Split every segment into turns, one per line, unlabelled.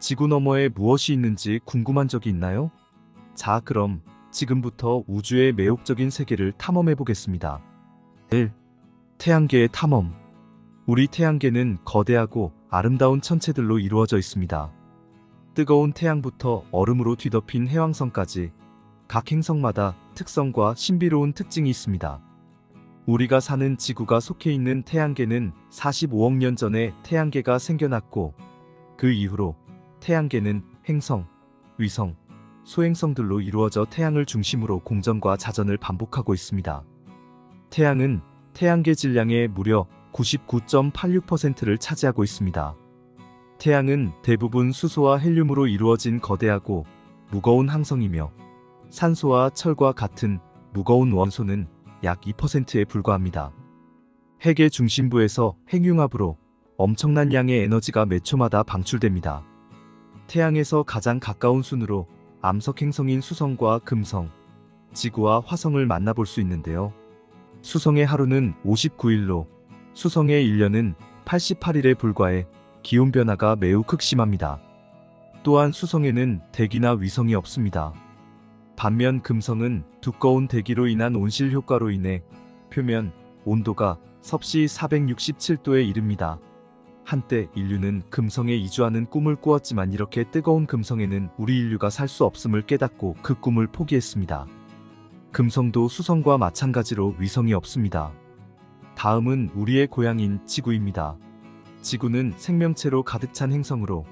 지구 너머에 무엇이 있는지 궁금한 적이 있나요? 자, 그럼 지금부터 우주의 매혹적인 세계를 탐험해 보겠습니다. 1. 태양계의 탐험. 우리 태양계는 거대하고 아름다운 천체들로 이루어져 있습니다. 뜨거운 태양부터 얼음으로 뒤덮인 해왕성까지 각 행성마다 특성과 신비로운 특징이 있습니다. 우리가 사는 지구가 속해 있는 태양계는 45억 년 전에 태양계가 생겨났고, 그 이후로 태양계는 행성, 위성, 소행성들로 이루어져 태양을 중심으로 공전과 자전을 반복하고 있습니다. 태양은 태양계 질량의 무려 99.86%를 차지하고 있습니다. 태양은 대부분 수소와 헬륨으로 이루어진 거대하고 무거운 항성이며, 산소와 철과 같은 무거운 원소는 약 2%에 불과합니다. 핵의 중심부에서 핵융합으로 엄청난 양의 에너지가 몇 초마다 방출됩니다. 태양에서 가장 가까운 순으로 암석 행성인 수성과 금성, 지구와 화성을 만나볼 수 있는데요. 수성의 하루는 59일로 수성의 1년은 88일에 불과해 기온 변화가 매우 극심합니다. 또한 수성에는 대기나 위성이 없습니다. 반면 금성은 두꺼운 대기로 인한 온실 효과로 인해 표면 온도가 섭씨 467도에 이릅니다. 한때 인류는 금성에 이주하는 꿈을 꾸었지만 이렇게 뜨거운 금성에는 우리 인류가 살 수 없음을 깨닫고 그 꿈을 포기했습니다. 금성도 수성과 마찬가지로 위성이 없습니다. 다음은 우리의 고향인 지구입니다. 지구는 생명체로 가득 찬 행성으로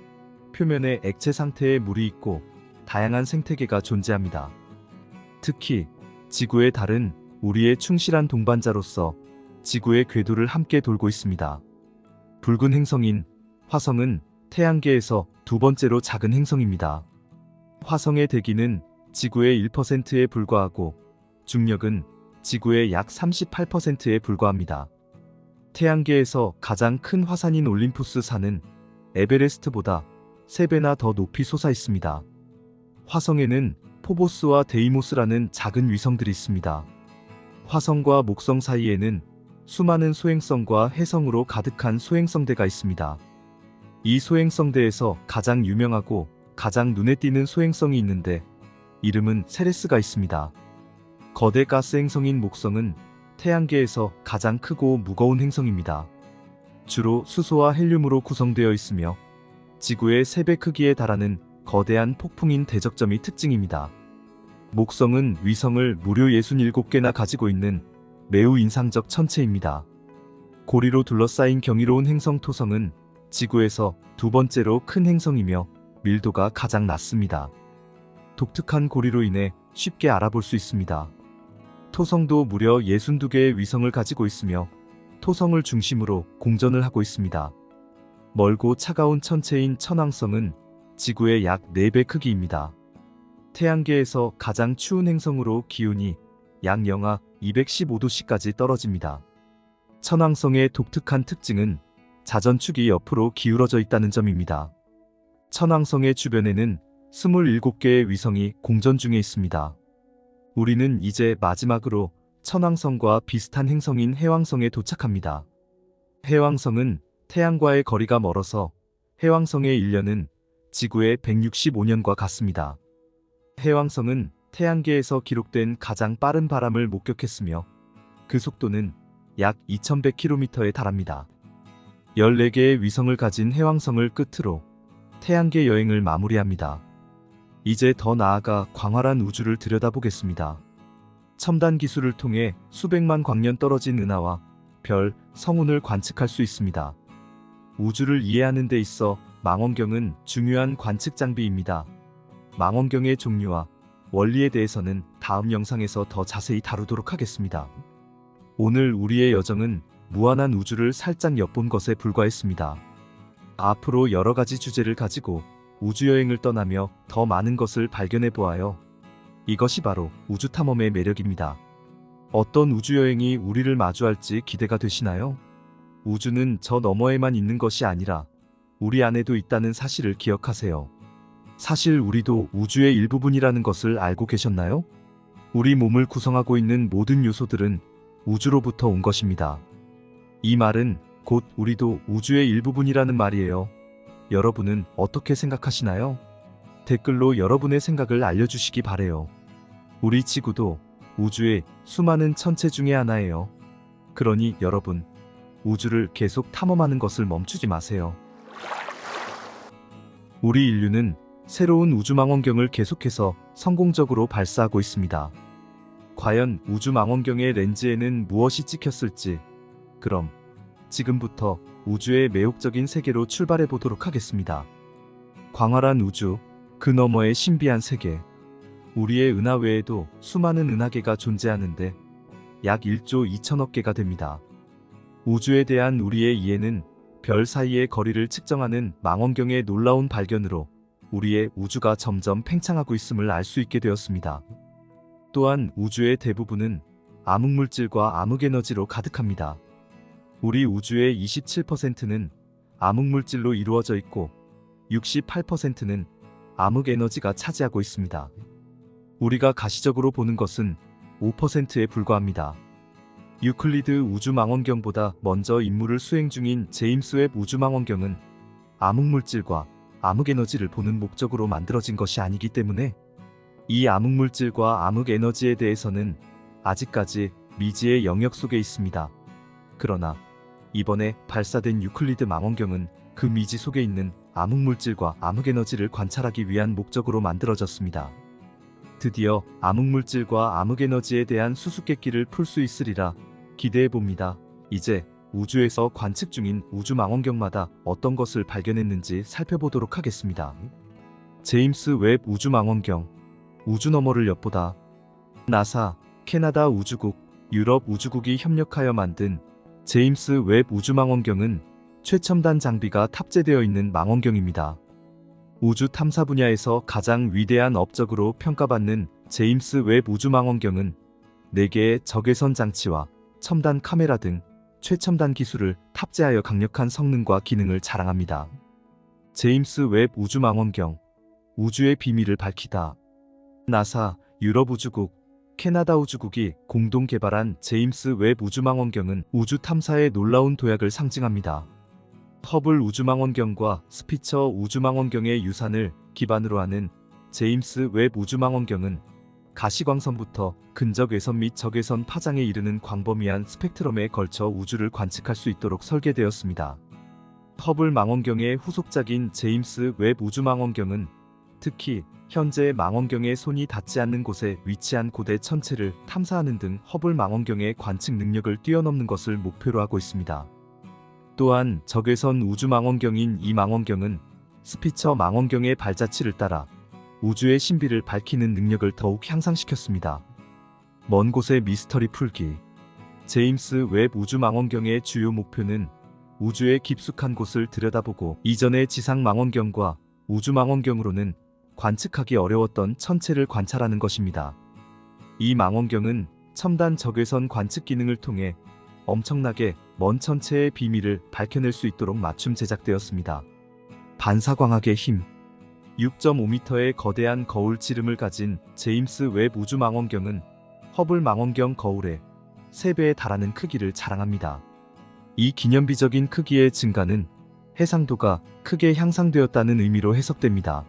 표면에 액체 상태의 물이 있고 다양한 생태계가 존재합니다. 특히 지구의 달은 우리의 충실한 동반자로서 지구의 궤도를 함께 돌고 있습니다. 붉은 행성인 화성은 태양계에서 두 번째로 작은 행성입니다. 화성의 대기는 지구의 1%에 불과하고 중력은 지구의 약 38%에 불과합니다. 태양계에서 가장 큰 화산인 올림푸스 산은 에베레스트보다 3배나 더 높이 솟아 있습니다. 화성에는 포보스와 데이모스라는 작은 위성들이 있습니다. 화성과 목성 사이에는 수많은 소행성과 해성으로 가득한 소행성대가 있습니다. 이 소행성대에서 가장 유명하고 가장 눈에 띄는 소행성이 있는데 이름은 세레스가 있습니다. 거대 가스 행성인 목성은 태양계에서 가장 크고 무거운 행성입니다. 주로 수소와 헬륨으로 구성되어 있으며 지구의 3배 크기에 달하는 거대한 폭풍인 대적점이 특징입니다. 목성은 위성을 무려 67개나 가지고 있는 매우 인상적 천체입니다. 고리로 둘러싸인 경이로운 행성 토성은 지구에서 두 번째로 큰 행성이며 밀도가 가장 낮습니다. 독특한 고리로 인해 쉽게 알아볼 수 있습니다. 토성도 무려 62개의 위성을 가지고 있으며 토성을 중심으로 공전을 하고 있습니다. 멀고 차가운 천체인 천왕성은 지구의 약 4배 크기입니다. 태양계에서 가장 추운 행성으로 기온이 약 영하 215도씨까지 떨어집니다. 천왕성의 독특한 특징은 자전축이 옆으로 기울어져 있다는 점입니다. 천왕성의 주변에는 27개의 위성이 공전 중에 있습니다. 우리는 이제 마지막으로 천왕성과 비슷한 행성인 해왕성에 도착합니다. 해왕성은 태양과의 거리가 멀어서 해왕성의 1년은 지구의 165년과 같습니다. 해왕성은 태양계에서 기록된 가장 빠른 바람을 목격했으며 그 속도는 약 2100km에 달합니다. 14개의 위성을 가진 해왕성을 끝으로 태양계 여행을 마무리합니다. 이제 더 나아가 광활한 우주를 들여다보겠습니다. 첨단 기술을 통해 수백만 광년 떨어진 은하와 별, 성운을 관측할 수 있습니다. 우주를 이해하는 데 있어 망원경은 중요한 관측 장비입니다. 망원경의 종류와 원리에 대해서는 다음 영상에서 더 자세히 다루도록 하겠습니다. 오늘 우리의 여정은 무한한 우주를 살짝 엿본 것에 불과했습니다. 앞으로 여러 가지 주제를 가지고 우주여행을 떠나며 더 많은 것을 발견해 보아요. 이것이 바로 우주탐험의 매력입니다. 어떤 우주여행이 우리를 마주할지 기대가 되시나요? 우주는 저 너머에만 있는 것이 아니라 우리 안에도 있다는 사실을 기억하세요. 사실 우리도 우주의 일부분이라는 것을 알고 계셨나요? 우리 몸을 구성하고 있는 모든 요소들은 우주로부터 온 것입니다. 이 말은 곧 우리도 우주의 일부분이라는 말이에요. 여러분은 어떻게 생각하시나요? 댓글로 여러분의 생각을 알려주시기 바래요. 우리 지구도 우주의 수많은 천체 중에 하나예요. 그러니 여러분, 우주를 계속 탐험하는 것을 멈추지 마세요. 우리 인류는 새로운 우주망원경을 계속해서 성공적으로 발사하고 있습니다. 과연 우주망원경의 렌즈에는 무엇이 찍혔을지, 그럼 지금부터 우주의 매혹적인 세계로 출발해 보도록 하겠습니다. 광활한 우주, 그 너머의 신비한 세계. 우리의 은하 외에도 수많은 은하계가 존재하는데 약 1조 2천억 개가 됩니다. 우주에 대한 우리의 이해는 별 사이의 거리를 측정하는 망원경의 놀라운 발견으로 우리의 우주가 점점 팽창하고 있음을 알 수 있게 되었습니다. 또한 우주의 대부분은 암흑물질과 암흑에너지로 가득합니다. 우리 우주의 27%는 암흑물질로 이루어져 있고 68%는 암흑에너지가 차지하고 있습니다. 우리가 가시적으로 보는 것은 5%에 불과합니다. 유클리드 우주망원경보다 먼저 임무를 수행 중인 제임스 웹 우주망원경은 암흑물질과 암흑에너지를 보는 목적으로 만들어진 것이 아니기 때문에 이 암흑물질과 암흑에너지에 대해서는 아직까지 미지의 영역 속에 있습니다. 그러나 이번에 발사된 유클리드 망원경은 그 미지 속에 있는 암흑물질과 암흑에너지를 관찰하기 위한 목적으로 만들어졌습니다. 드디어 암흑물질과 암흑에너지에 대한 수수께끼를 풀 수 있으리라 기대해봅니다. 이제 우주에서 관측 중인 우주망원경마다 어떤 것을 발견했는지 살펴보도록 하겠습니다. 제임스 웹 우주망원경, 우주 너머를 엿보다. 나사, 캐나다 우주국, 유럽 우주국이 협력하여 만든 제임스 웹 우주망원경은 최첨단 장비가 탑재되어 있는 망원경입니다. 우주 탐사 분야에서 가장 위대한 업적으로 평가받는 제임스 웹 우주망원경은 4개의 적외선 장치와 첨단 카메라 등 최첨단 기술을 탑재하여 강력한 성능과 기능을 자랑합니다. 제임스 웹 우주망원경, 우주의 비밀을 밝히다. 나사, 유럽 우주국, 캐나다 우주국이 공동 개발한 제임스 웹 우주망원경은 우주 탐사의 놀라운 도약을 상징합니다. 허블 우주망원경과 스피처 우주망원경의 유산을 기반으로 하는 제임스 웹 우주망원경은 가시광선부터 근적외선 및 적외선 파장에 이르는 광범위한 스펙트럼에 걸쳐 우주를 관측할 수 있도록 설계되었습니다. 허블 망원경의 후속작인 제임스 웹 우주망원경은 특히 현재 망원경의 손이 닿지 않는 곳에 위치한 고대 천체를 탐사하는 등 허블 망원경의 관측 능력을 뛰어넘는 것을 목표로 하고 있습니다. 또한 적외선 우주망원경인 이 망원경은 스피처 망원경의 발자취를 따라 우주의 신비를 밝히는 능력을 더욱 향상시켰습니다. 먼 곳의 미스터리 풀기. 제임스 웹 우주망원경의 주요 목표는 우주의 깊숙한 곳을 들여다보고 이전의 지상 망원경과 우주망원경으로는 관측하기 어려웠던 천체를 관찰하는 것입니다. 이 망원경은 첨단 적외선 관측 기능을 통해 엄청나게 먼 천체의 비밀을 밝혀낼 수 있도록 맞춤 제작되었습니다. 반사광학의 힘. 6.5m의 거대한 거울 지름을 가진 제임스 웹 우주망원경은 허블 망원경 거울의 3배에 달하는 크기를 자랑합니다. 이 기념비적인 크기의 증가는 해상도가 크게 향상되었다는 의미로 해석됩니다.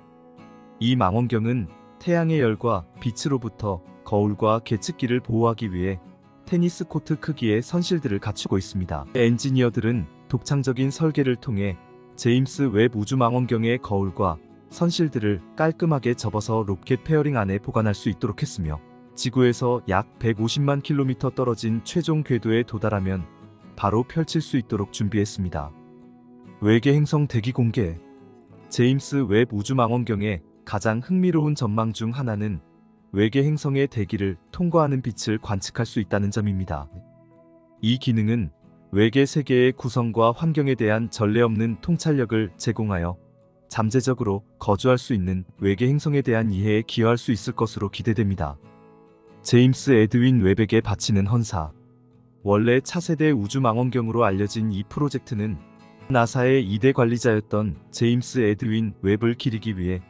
이 망원경은 태양의 열과 빛으로부터 거울과 계측기를 보호하기 위해 테니스 코트 크기의 선실들을 갖추고 있습니다. 엔지니어들은 독창적인 설계를 통해 제임스 웹 우주망원경의 거울과 선실들을 깔끔하게 접어서 로켓 페어링 안에 보관할 수 있도록 했으며 지구에서 약 150만 킬로미터 떨어진 최종 궤도에 도달하면 바로 펼칠 수 있도록 준비했습니다. 외계 행성 대기 공개. 제임스 웹 우주망원경의 가장 흥미로운 전망 중 하나는 외계 행성의 대기를 통과하는 빛을 관측할 수 있다는 점입니다. 이 기능은 외계 세계의 구성과 환경에 대한 전례 없는 통찰력을 제공하여 잠재적으로 거주할 수 있는 외계 행성에 대한 이해에 기여할 수 있을 것으로 기대됩니다. 제임스 에드윈 웹에게 바치는 헌사. 원래 차세대 우주망원경으로 알려진 이 프로젝트는 나사의 2대 관리자였던 제임스 에드윈 웹을 기리기 위해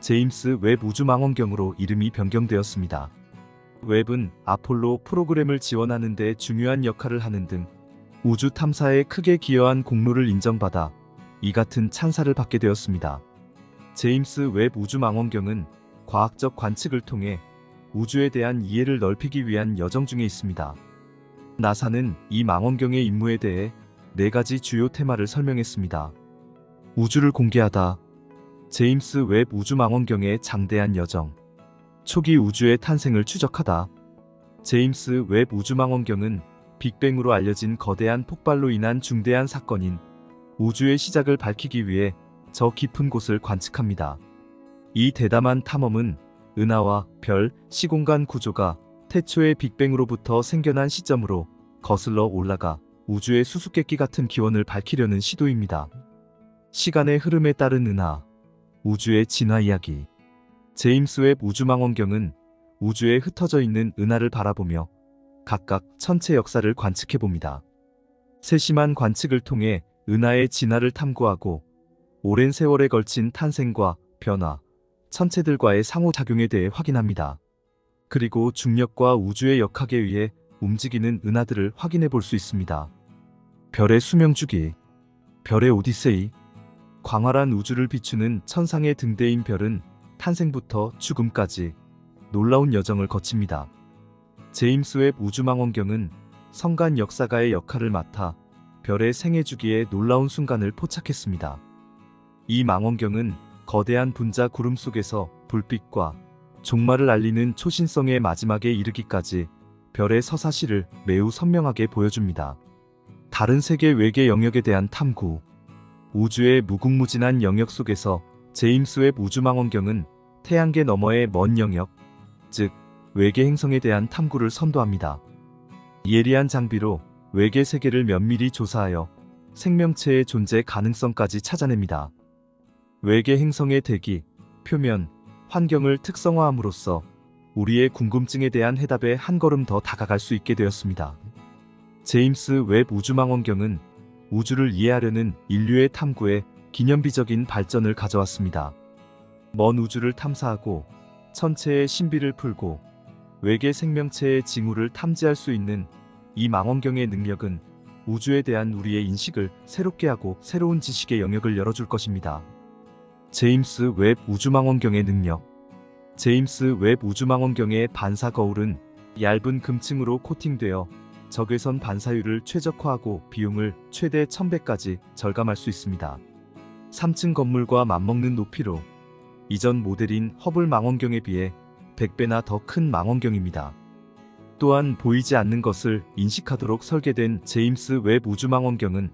제임스 웹 우주망원경으로 이름이 변경되었습니다. 웹은 아폴로 프로그램을 지원하는 데 중요한 역할을 하는 등 우주 탐사에 크게 기여한 공로를 인정받아 이 같은 찬사를 받게 되었습니다. 제임스 웹 우주망원경은 과학적 관측을 통해 우주에 대한 이해를 넓히기 위한 여정 중에 있습니다. 나사는 이 망원경의 임무에 대해 4가지 주요 테마를 설명했습니다. 우주를 공개하다. 제임스 웹 우주망원경의 장대한 여정. 초기 우주의 탄생을 추적하다. 제임스 웹 우주망원경은 빅뱅으로 알려진 거대한 폭발로 인한 중대한 사건인 우주의 시작을 밝히기 위해 저 깊은 곳을 관측합니다. 이 대담한 탐험은 은하와 별, 시공간 구조가 태초의 빅뱅으로부터 생겨난 시점으로 거슬러 올라가 우주의 수수께끼 같은 기원을 밝히려는 시도입니다. 시간의 흐름에 따른 은하, 우주의 진화 이야기. 제임스 웹 우주망원경은 우주에 흩어져 있는 은하를 바라보며 각각 천체 역사를 관측해봅니다. 세심한 관측을 통해 은하의 진화를 탐구하고 오랜 세월에 걸친 탄생과 변화, 천체들과의 상호작용에 대해 확인합니다. 그리고 중력과 우주의 역학에 의해 움직이는 은하들을 확인해 볼 수 있습니다. 별의 수명주기, 별의 오디세이. 광활한 우주를 비추는 천상의 등대인 별은 탄생부터 죽음까지 놀라운 여정을 거칩니다. 제임스 웹 우주망원경은 성간 역사가의 역할을 맡아 별의 생애 주기에 놀라운 순간을 포착했습니다. 이 망원경은 거대한 분자 구름 속에서 불빛과 종말을 알리는 초신성의 마지막에 이르기까지 별의 서사시를 매우 선명하게 보여줍니다. 다른 세계 외계 영역에 대한 탐구. 우주의 무궁무진한 영역 속에서 제임스 웹 우주망원경은 태양계 너머의 먼 영역, 즉 외계 행성에 대한 탐구를 선도합니다. 예리한 장비로 외계 세계를 면밀히 조사하여 생명체의 존재 가능성까지 찾아냅니다. 외계 행성의 대기, 표면, 환경을 특성화함으로써 우리의 궁금증에 대한 해답에 한 걸음 더 다가갈 수 있게 되었습니다. 제임스 웹 우주망원경은 우주를 이해하려는 인류의 탐구에 기념비적인 발전을 가져왔습니다. 먼 우주를 탐사하고 천체의 신비를 풀고 외계 생명체의 징후를 탐지할 수 있는 이 망원경의 능력은 우주에 대한 우리의 인식을 새롭게 하고 새로운 지식의 영역을 열어줄 것입니다. 제임스 웹 우주망원경의 능력. 제임스 웹 우주망원경의 반사 거울은 얇은 금층으로 코팅되어 적외선 반사율을 최적화하고 비용을 최대 1000배까지 절감할 수 있습니다. 3층 건물과 맞먹는 높이로 이전 모델인 허블 망원경에 비해 100배나 더 큰 망원경입니다. 또한 보이지 않는 것을 인식하도록 설계된 제임스 웹 우주망원경은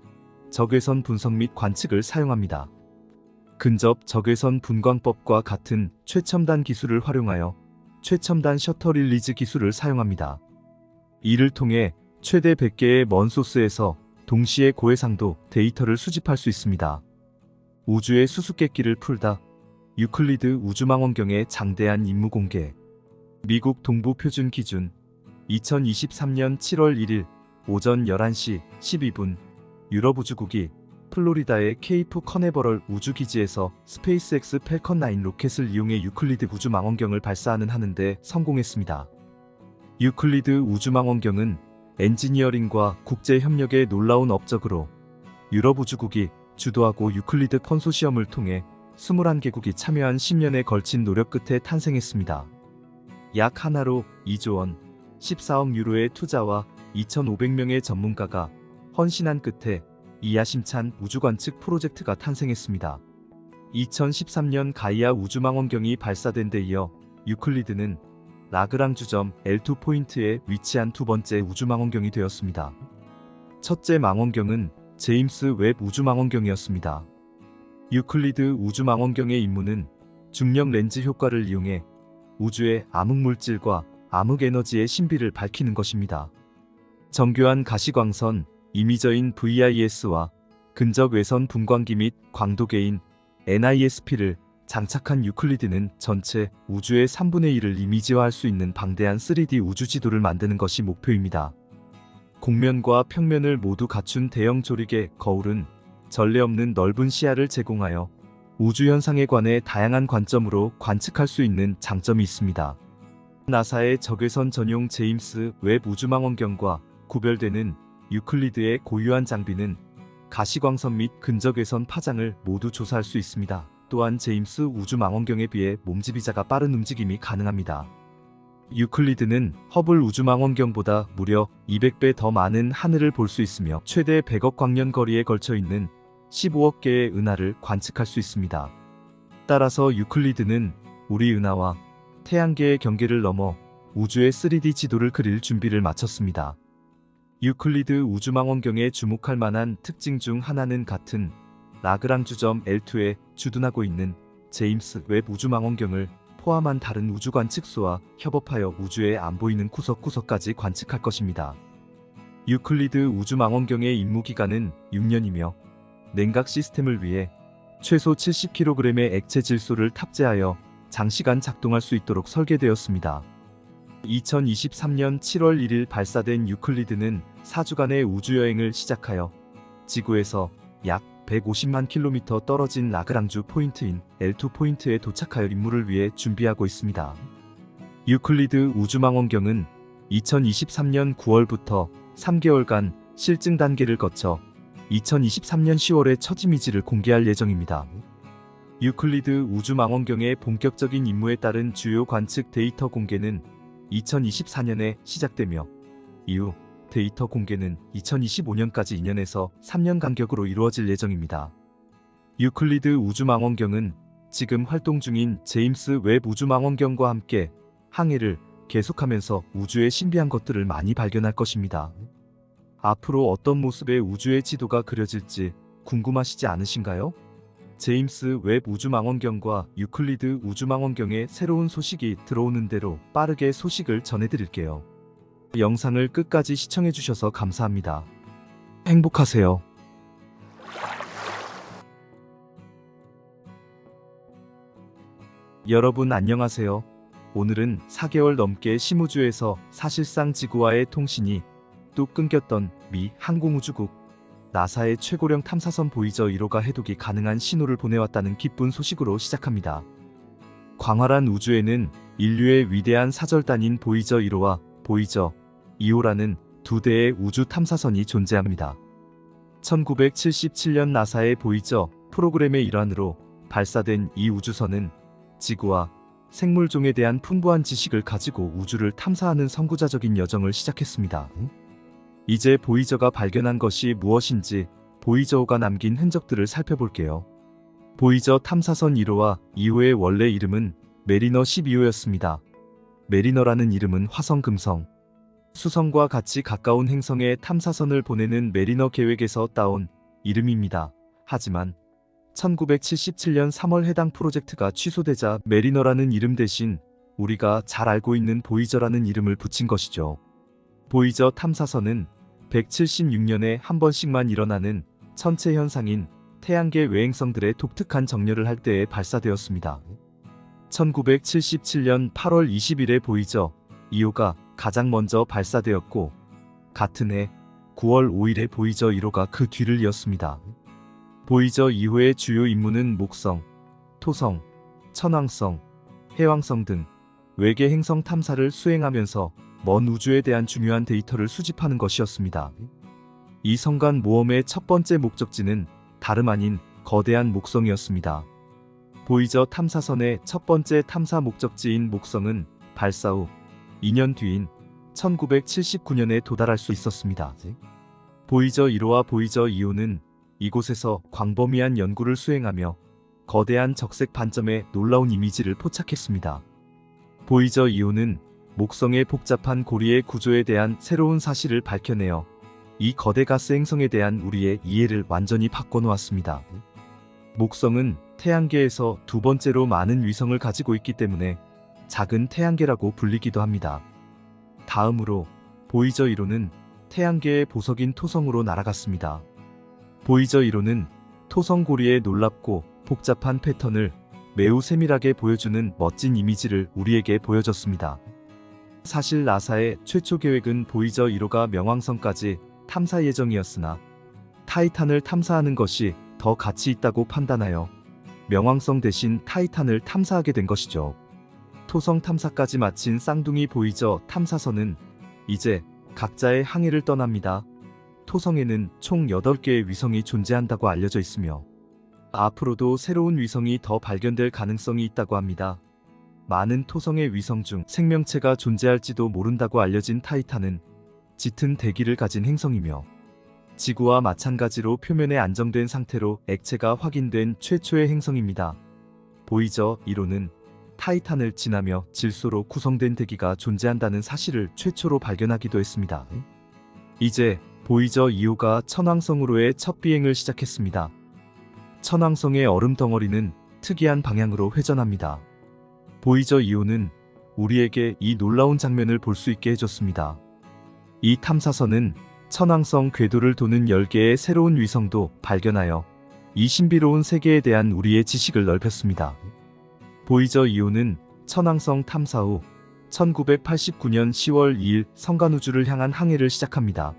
적외선 분석 및 관측을 사용합니다. 근접 적외선 분광법과 같은 최첨단 기술을 활용하여 최첨단 셔터 릴리즈 기술을 사용합니다. 이를 통해 최대 100개의 먼 소스에서 동시에 고해상도 데이터를 수집할 수 있습니다. 우주의 수수께끼를 풀다. 유클리드 우주망원경의 장대한 임무 공개. 미국 동부 표준 기준 2023년 7월 1일 오전 11시 12분 유럽 우주국이 플로리다의 케이프 커네버럴 우주기지에서 스페이스X 펠컨 9 로켓을 이용해 유클리드 우주망원경을 발사하는 하는데 성공했습니다. 유클리드 우주망원경은 엔지니어링과 국제협력의 놀라운 업적으로 유럽 우주국이 주도하고 유클리드 컨소시엄을 통해 21개국이 참여한 10년에 걸친 노력 끝에 탄생했습니다. 약 하나로 2조 원, 14억 유로의 투자와 2,500명의 전문가가 헌신한 끝에 이 야심찬 우주관측 프로젝트가 탄생했습니다. 2013년 가이아 우주망원경이 발사된 데 이어 유클리드는 라그랑주점 L2 포인트에 위치한 두 번째 우주망원경이 되었습니다. 첫째 망원경은 제임스 웹 우주망원경이었습니다. 유클리드 우주망원경의 임무는 중력 렌즈 효과를 이용해 우주의 암흑물질과 암흑에너지의 신비를 밝히는 것입니다. 정교한 가시광선, 이미저인 VIS와 근적 외선 분광기 및 광도계인 NISP를 장착한 유클리드는 전체 우주의 3분의 1을 이미지화할 수 있는 방대한 3D 우주 지도를 만드는 것이 목표입니다. 곡면과 평면을 모두 갖춘 대형 조리개 거울은 전례 없는 넓은 시야를 제공하여 우주 현상에 관해 다양한 관점으로 관측할 수 있는 장점이 있습니다. 나사의 적외선 전용 제임스 웹 우주망원경과 구별되는 유클리드의 고유한 장비는 가시광선 및 근적외선 파장을 모두 조사할 수 있습니다. 또한 제임스 우주망원경에 비해 몸집이자가 빠른 움직임이 가능합니다. 유클리드는 허블 우주망원경보다 무려 200배 더 많은 하늘을 볼 수 있으며 최대 100억 광년 거리에 걸쳐 있는 15억 개의 은하를 관측할 수 있습니다. 따라서 유클리드는 우리 은하와 태양계의 경계를 넘어 우주의 3D 지도를 그릴 준비를 마쳤습니다. 유클리드 우주망원경에 주목할 만한 특징 중 하나는 같은 라그랑주점 L2에 주둔하고 있는 제임스 웹 우주망원경을 포함한 다른 우주 관측소와 협업하여 우주의 안 보이는 구석구석까지 관측할 것입니다. 유클리드 우주망원경의 임무기간은 6년이며 냉각 시스템을 위해 최소 70kg의 액체 질소를 탑재하여 장시간 작동할 수 있도록 설계되었습니다. 2023년 7월 1일 발사된 유클리드는 4주간의 우주여행을 시작하여 지구에서 약 150만 킬로미터 떨어진 라그랑주 포인트인 L2 포인트에 도착하여 임무를 위해 준비하고 있습니다. 유클리드 우주망원경은 2023년 9월부터 3개월간 실증 단계를 거쳐 2023년 10월에 첫 이미지를 공개할 예정입니다. 유클리드 우주망원경의 본격적인 임무에 따른 주요 관측 데이터 공개는 2024년에 시작되며 이후 데이터 공개는 2025년까지 2년에서 3년 간격으로 이루어질 예정입니다. 유클리드 우주망원경은 지금 활동 중인 제임스 웹 우주망원경과 함께 항해를 계속하면서 우주의 신비한 것들을 많이 발견할 것입니다. 앞으로 어떤 모습의 우주의 지도가 그려질지 궁금하시지 않으신가요? 제임스 웹 우주망원경과 유클리드 우주망원경의 새로운 소식이 들어오는 대로 빠르게 소식을 전해드릴게요. 영상을 끝까지 시청해주셔서 감사합니다. 행복하세요. 여러분 안녕하세요. 오늘은 4개월 넘게 심우주에서 사실상 지구와의 통신이 뚝 끊겼던 미 항공우주국 나사의 최고령 탐사선 보이저 1호가 해독이 가능한 신호를 보내왔다는 기쁜 소식으로 시작합니다. 광활한 우주에는 인류의 위대한 사절단인 보이저 1호와 보이저 2호라는 두 대의 우주 탐사선이 존재합니다. 1977년 나사의 보이저 프로그램의 일환으로 발사된 이 우주선은 지구와 생물종에 대한 풍부한 지식을 가지고 우주를 탐사하는 선구자적인 여정을 시작했습니다. 이제 보이저가 발견한 것이 무엇인지 보이저5가 남긴 흔적들을 살펴볼게요. 보이저 탐사선 1호와 2호의 원래 이름은 메리너 12호였습니다. 메리너라는 이름은 화성 금성, 수성과 같이 가까운 행성에 탐사선을 보내는 메리너 계획에서 따온 이름입니다. 하지만 1977년 3월 해당 프로젝트가 취소되자 메리너라는 이름 대신 우리가 잘 알고 있는 보이저라는 이름을 붙인 것이죠. 보이저 탐사선은 176년에 한 번씩만 일어나는 천체 현상인 태양계 외행성들의 독특한 정렬을 할 때에 발사되었습니다. 1977년 8월 20일에 보이저 2호가 가장 먼저 발사되었고 같은 해 9월 5일에 보이저 1호가 그 뒤를 이었습니다. 보이저 2호의 주요 임무는 목성, 토성, 천왕성, 해왕성 등 외계 행성 탐사를 수행하면서 먼 우주에 대한 중요한 데이터를 수집하는 것이었습니다. 이 성간 모험의 첫 번째 목적지는 다름 아닌 거대한 목성이었습니다. 보이저 탐사선의 첫 번째 탐사 목적지인 목성은 발사 후 2년 뒤인 1979년에 도달할 수 있었습니다. 보이저 1호와 보이저 2호는 이곳에서 광범위한 연구를 수행하며 거대한 적색 반점의 놀라운 이미지를 포착했습니다. 보이저 2호는 목성의 복잡한 고리의 구조에 대한 새로운 사실을 밝혀내어 이 거대 가스 행성에 대한 우리의 이해를 완전히 바꿔놓았습니다. 목성은 태양계에서 두 번째로 많은 위성을 가지고 있기 때문에 작은 태양계라고 불리기도 합니다. 다음으로 보이저 1호는 태양계의 보석인 토성으로 날아갔습니다. 보이저 1호는 토성 고리의 놀랍고 복잡한 패턴을 매우 세밀하게 보여주는 멋진 이미지를 우리에게 보여줬습니다. 사실 나사의 최초 계획은 보이저 1호가 명왕성까지 탐사 예정이었으나 타이탄을 탐사하는 것이 더 가치 있다고 판단하여 명왕성 대신 타이탄을 탐사하게 된 것이죠. 토성 탐사까지 마친 쌍둥이 보이저 탐사선은 이제 각자의 항해를 떠납니다. 토성에는 총 8개의 위성이 존재한다고 알려져 있으며 앞으로도 새로운 위성이 더 발견될 가능성이 있다고 합니다. 많은 토성의 위성 중 생명체가 존재할지도 모른다고 알려진 타이탄은 짙은 대기를 가진 행성이며 지구와 마찬가지로 표면에 안정된 상태로 액체가 확인된 최초의 행성입니다. 보이저 1호는 타이탄을 지나며 질소로 구성된 대기가 존재한다는 사실을 최초로 발견하기도 했습니다. 이제 보이저 2호가 천왕성으로의 첫 비행을 시작했습니다. 천왕성의 얼음 덩어리는 특이한 방향으로 회전합니다. 보이저 2호는 우리에게 이 놀라운 장면을 볼 수 있게 해줬습니다. 이 탐사선은 천왕성 궤도를 도는 10개의 새로운 위성도 발견하여 이 신비로운 세계에 대한 우리의 지식을 넓혔습니다. 보이저 2호는 천왕성 탐사 후 1989년 10월 2일 성간우주를 향한 항해를 시작합니다.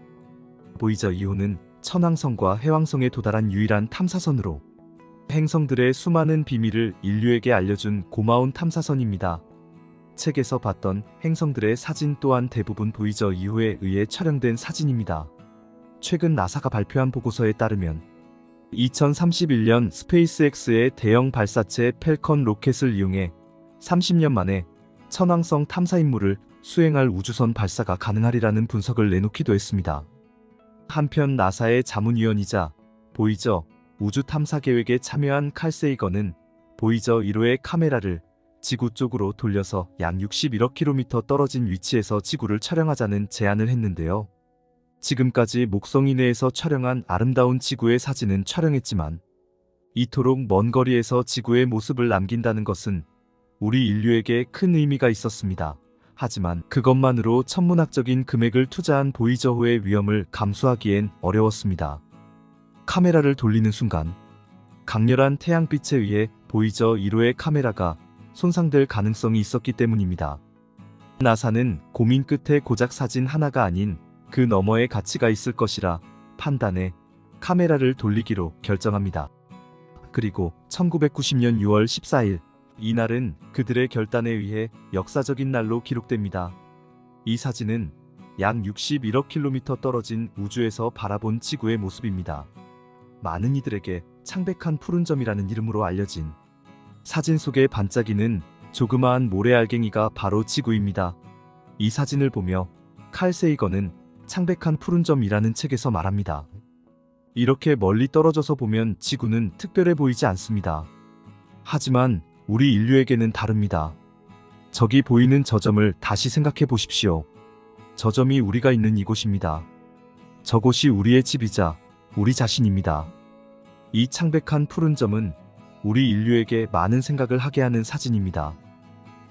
보이저 2호는 천왕성과 해왕성에 도달한 유일한 탐사선으로 행성들의 수많은 비밀을 인류에게 알려준 고마운 탐사선입니다. 책에서 봤던 행성들의 사진 또한 대부분 보이저 2호에 의해 촬영된 사진입니다. 최근 나사가 발표한 보고서에 따르면 2031년 스페이스X의 대형 발사체 펠컨 로켓을 이용해 30년 만에 천왕성 탐사 임무를 수행할 우주선 발사가 가능하리라는 분석을 내놓기도 했습니다. 한편 나사의 자문위원이자 보이저 우주 탐사 계획에 참여한 칼 세이건은 보이저 1호의 카메라를 지구 쪽으로 돌려서 약 61억 km 떨어진 위치에서 지구를 촬영하자는 제안을 했는데요. 지금까지 목성 이내에서 촬영한 아름다운 지구의 사진은 촬영했지만 이토록 먼 거리에서 지구의 모습을 남긴다는 것은 우리 인류에게 큰 의미가 있었습니다. 하지만 그것만으로 천문학적인 금액을 투자한 보이저호의 위험을 감수하기엔 어려웠습니다. 카메라를 돌리는 순간 강렬한 태양빛에 의해 보이저 1호의 카메라가 손상될 가능성이 있었기 때문입니다. 나사는 고민 끝에 고작 사진 하나가 아닌 그 너머의 가치가 있을 것이라 판단해 카메라를 돌리기로 결정합니다. 그리고 1990년 6월 14일 이날은 그들의 결단에 의해 역사적인 날로 기록됩니다. 이 사진은 약 61억 km 떨어진 우주에서 바라본 지구의 모습입니다. 많은 이들에게 창백한 푸른 점이라는 이름으로 알려진 사진 속의 반짝이는 조그마한 모래알갱이가 바로 지구입니다. 이 사진을 보며 칼 세이건은 창백한 푸른 점이라는 책에서 말합니다. 이렇게 멀리 떨어져서 보면 지구는 특별해 보이지 않습니다. 하지만 우리 인류에게는 다릅니다. 저기 보이는 저 점을 다시 생각해 보십시오. 저 점이 우리가 있는 이곳입니다. 저곳이 우리의 집이자 우리 자신입니다. 이 창백한 푸른 점은 우리 인류에게 많은 생각을 하게 하는 사진입니다.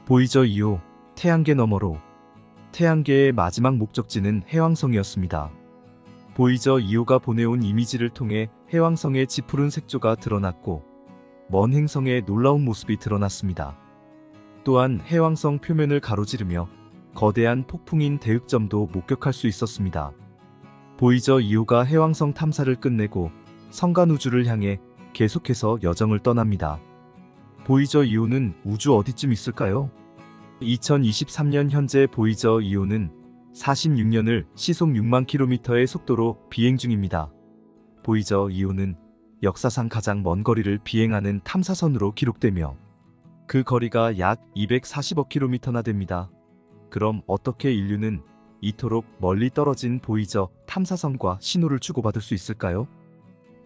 보이저 2호, 태양계 너머로. 태양계의 마지막 목적지는 해왕성이었습니다. 보이저 2호가 보내온 이미지를 통해 해왕성의 짙푸른 색조가 드러났고 먼 행성의 놀라운 모습이 드러났습니다. 또한 해왕성 표면을 가로지르며 거대한 폭풍인 대흑점도 목격할 수 있었습니다. 보이저 2호가 해왕성 탐사를 끝내고 성간우주를 향해 계속해서 여정을 떠납니다. 보이저 2호는 우주 어디쯤 있을까요? 2023년 현재 보이저 2호는 46년을 시속 6만 km의 속도로 비행 중입니다. 보이저 2호는 역사상 가장 먼 거리를 비행하는 탐사선으로 기록되며 그 거리가 약 240억 km나 됩니다. 그럼 어떻게 인류는 이토록 멀리 떨어진 보이저 탐사선과 신호를 주고받을 수 있을까요?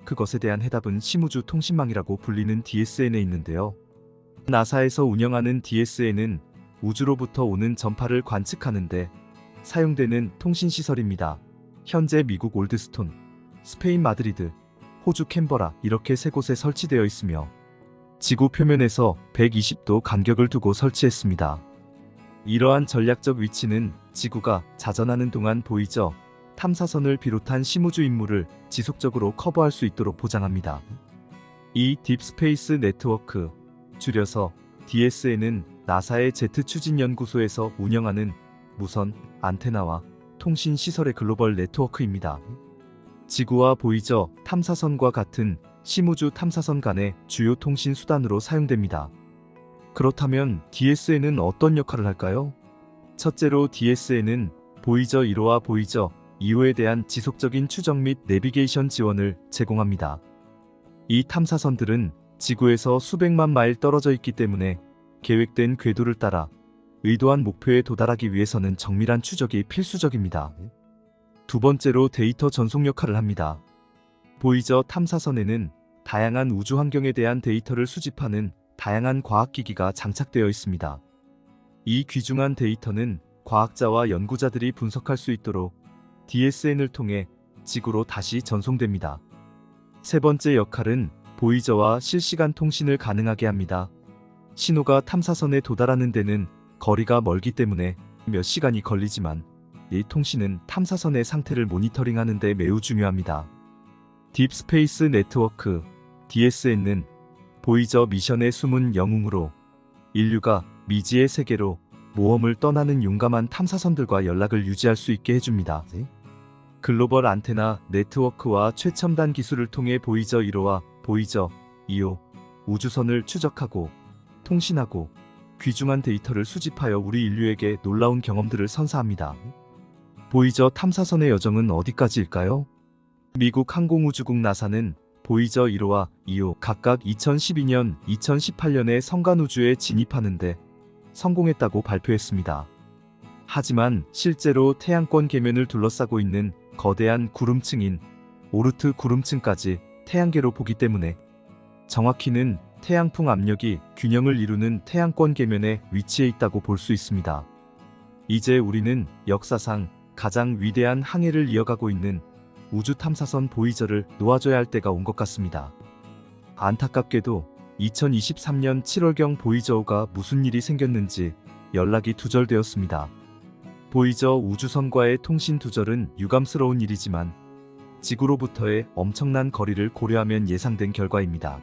그것에 대한 해답은 심우주 통신망이라고 불리는 DSN에 있는데요. 나사에서 운영하는 DSN은 우주로부터 오는 전파를 관측하는데 사용되는 통신시설입니다. 현재 미국 올드스톤, 스페인 마드리드, 호주 캔버라 이렇게 세 곳에 설치되어 있으며 지구 표면에서 120도 간격을 두고 설치했습니다. 이러한 전략적 위치는 지구가 자전하는 동안 보이저 탐사선을 비롯한 심우주 임무를 지속적으로 커버할 수 있도록 보장합니다. 이 딥스페이스 네트워크, 줄여서 DSN은 나사의 제트 추진연구소에서 운영하는 무선, 안테나와 통신 시설의 글로벌 네트워크입니다. 지구와 보이저 탐사선과 같은 심우주 탐사선 간의 주요 통신 수단으로 사용됩니다. 그렇다면 DSN은 어떤 역할을 할까요? 첫째로 DSN은 보이저 1호와 보이저 이호에 대한 지속적인 추적 및 내비게이션 지원을 제공합니다. 이 탐사선들은 지구에서 수백만 마일 떨어져 있기 때문에 계획된 궤도를 따라 의도한 목표에 도달하기 위해서는 정밀한 추적이 필수적입니다. 두 번째로 데이터 전송 역할을 합니다. 보이저 탐사선에는 다양한 우주 환경에 대한 데이터를 수집하는 다양한 과학기기가 장착되어 있습니다. 이 귀중한 데이터는 과학자와 연구자들이 분석할 수 있도록 DSN을 통해 지구로 다시 전송됩니다. 세 번째 역할은 보이저와 실시간 통신을 가능하게 합니다. 신호가 탐사선에 도달하는 데는 거리가 멀기 때문에 몇 시간이 걸리지만 이 통신은 탐사선의 상태를 모니터링하는 데 매우 중요합니다. 딥스페이스 네트워크 DSN은 보이저 미션의 숨은 영웅으로 인류가 미지의 세계로 모험을 떠나는 용감한 탐사선들과 연락을 유지할 수 있게 해줍니다. 글로벌 안테나 네트워크와 최첨단 기술을 통해 보이저 1호와 보이저 2호 우주선을 추적하고 통신하고 귀중한 데이터를 수집하여 우리 인류에게 놀라운 경험들을 선사합니다. 보이저 탐사선의 여정은 어디까지일까요? 미국 항공우주국 나사는 보이저 1호와 2호 각각 2012년, 2018년에 성간우주에 진입하는데 성공했다고 발표했습니다. 하지만 실제로 태양권 계면을 둘러싸고 있는 거대한 구름층인 오르트 구름층까지 태양계로 보기 때문에 정확히는 태양풍 압력이 균형을 이루는 태양권 계면에 위치해 있다고 볼 수 있습니다. 이제 우리는 역사상 가장 위대한 항해를 이어가고 있는 우주 탐사선 보이저를 놓아줘야 할 때가 온 것 같습니다. 안타깝게도 2023년 7월경 보이저5가 무슨 일이 생겼는지 연락이 두절되었습니다. 보이저 우주선과의 통신 두절은 유감스러운 일이지만 지구로부터의 엄청난 거리를 고려하면 예상된 결과입니다.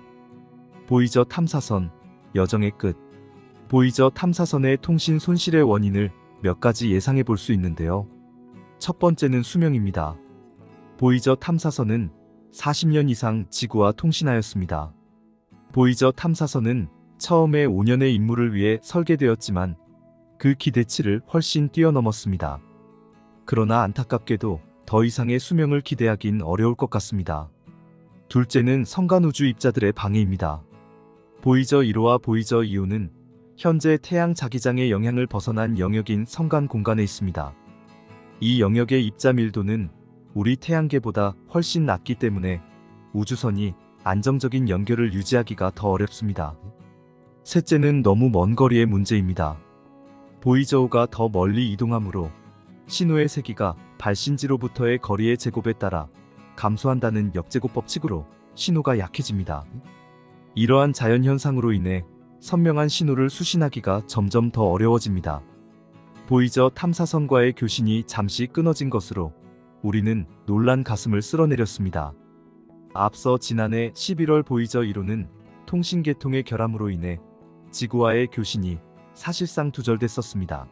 보이저 탐사선 여정의 끝. 보이저 탐사선의 통신 손실의 원인을 몇 가지 예상해 볼 수 있는데요. 첫 번째는 수명입니다. 보이저 탐사선은 40년 이상 지구와 통신하였습니다. 보이저 탐사선은 처음에 5년의 임무를 위해 설계되었지만 그 기대치를 훨씬 뛰어넘었습니다. 그러나 안타깝게도 더 이상의 수명을 기대하긴 어려울 것 같습니다. 둘째는 성간우주 입자들의 방해입니다. 보이저 1호와 보이저 2호는 현재 태양 자기장의 영향을 벗어난 영역인 성간 공간에 있습니다. 이 영역의 입자 밀도는 우리 태양계보다 훨씬 낮기 때문에 우주선이 안정적인 연결을 유지하기가 더 어렵습니다. 셋째는 너무 먼 거리의 문제입니다. 보이저5가 더 멀리 이동하므로 신호의 세기가 발신지로부터의 거리의 제곱에 따라 감소한다는 역제곱 법칙으로 신호가 약해집니다. 이러한 자연현상으로 인해 선명한 신호를 수신하기가 점점 더 어려워집니다. 보이저 탐사선과의 교신이 잠시 끊어진 것으로 우리는 놀란 가슴을 쓸어내렸습니다. 앞서 지난해 11월 보이저 1호는 통신계통의 결함으로 인해 지구와의 교신이 사실상 두절됐었습니다.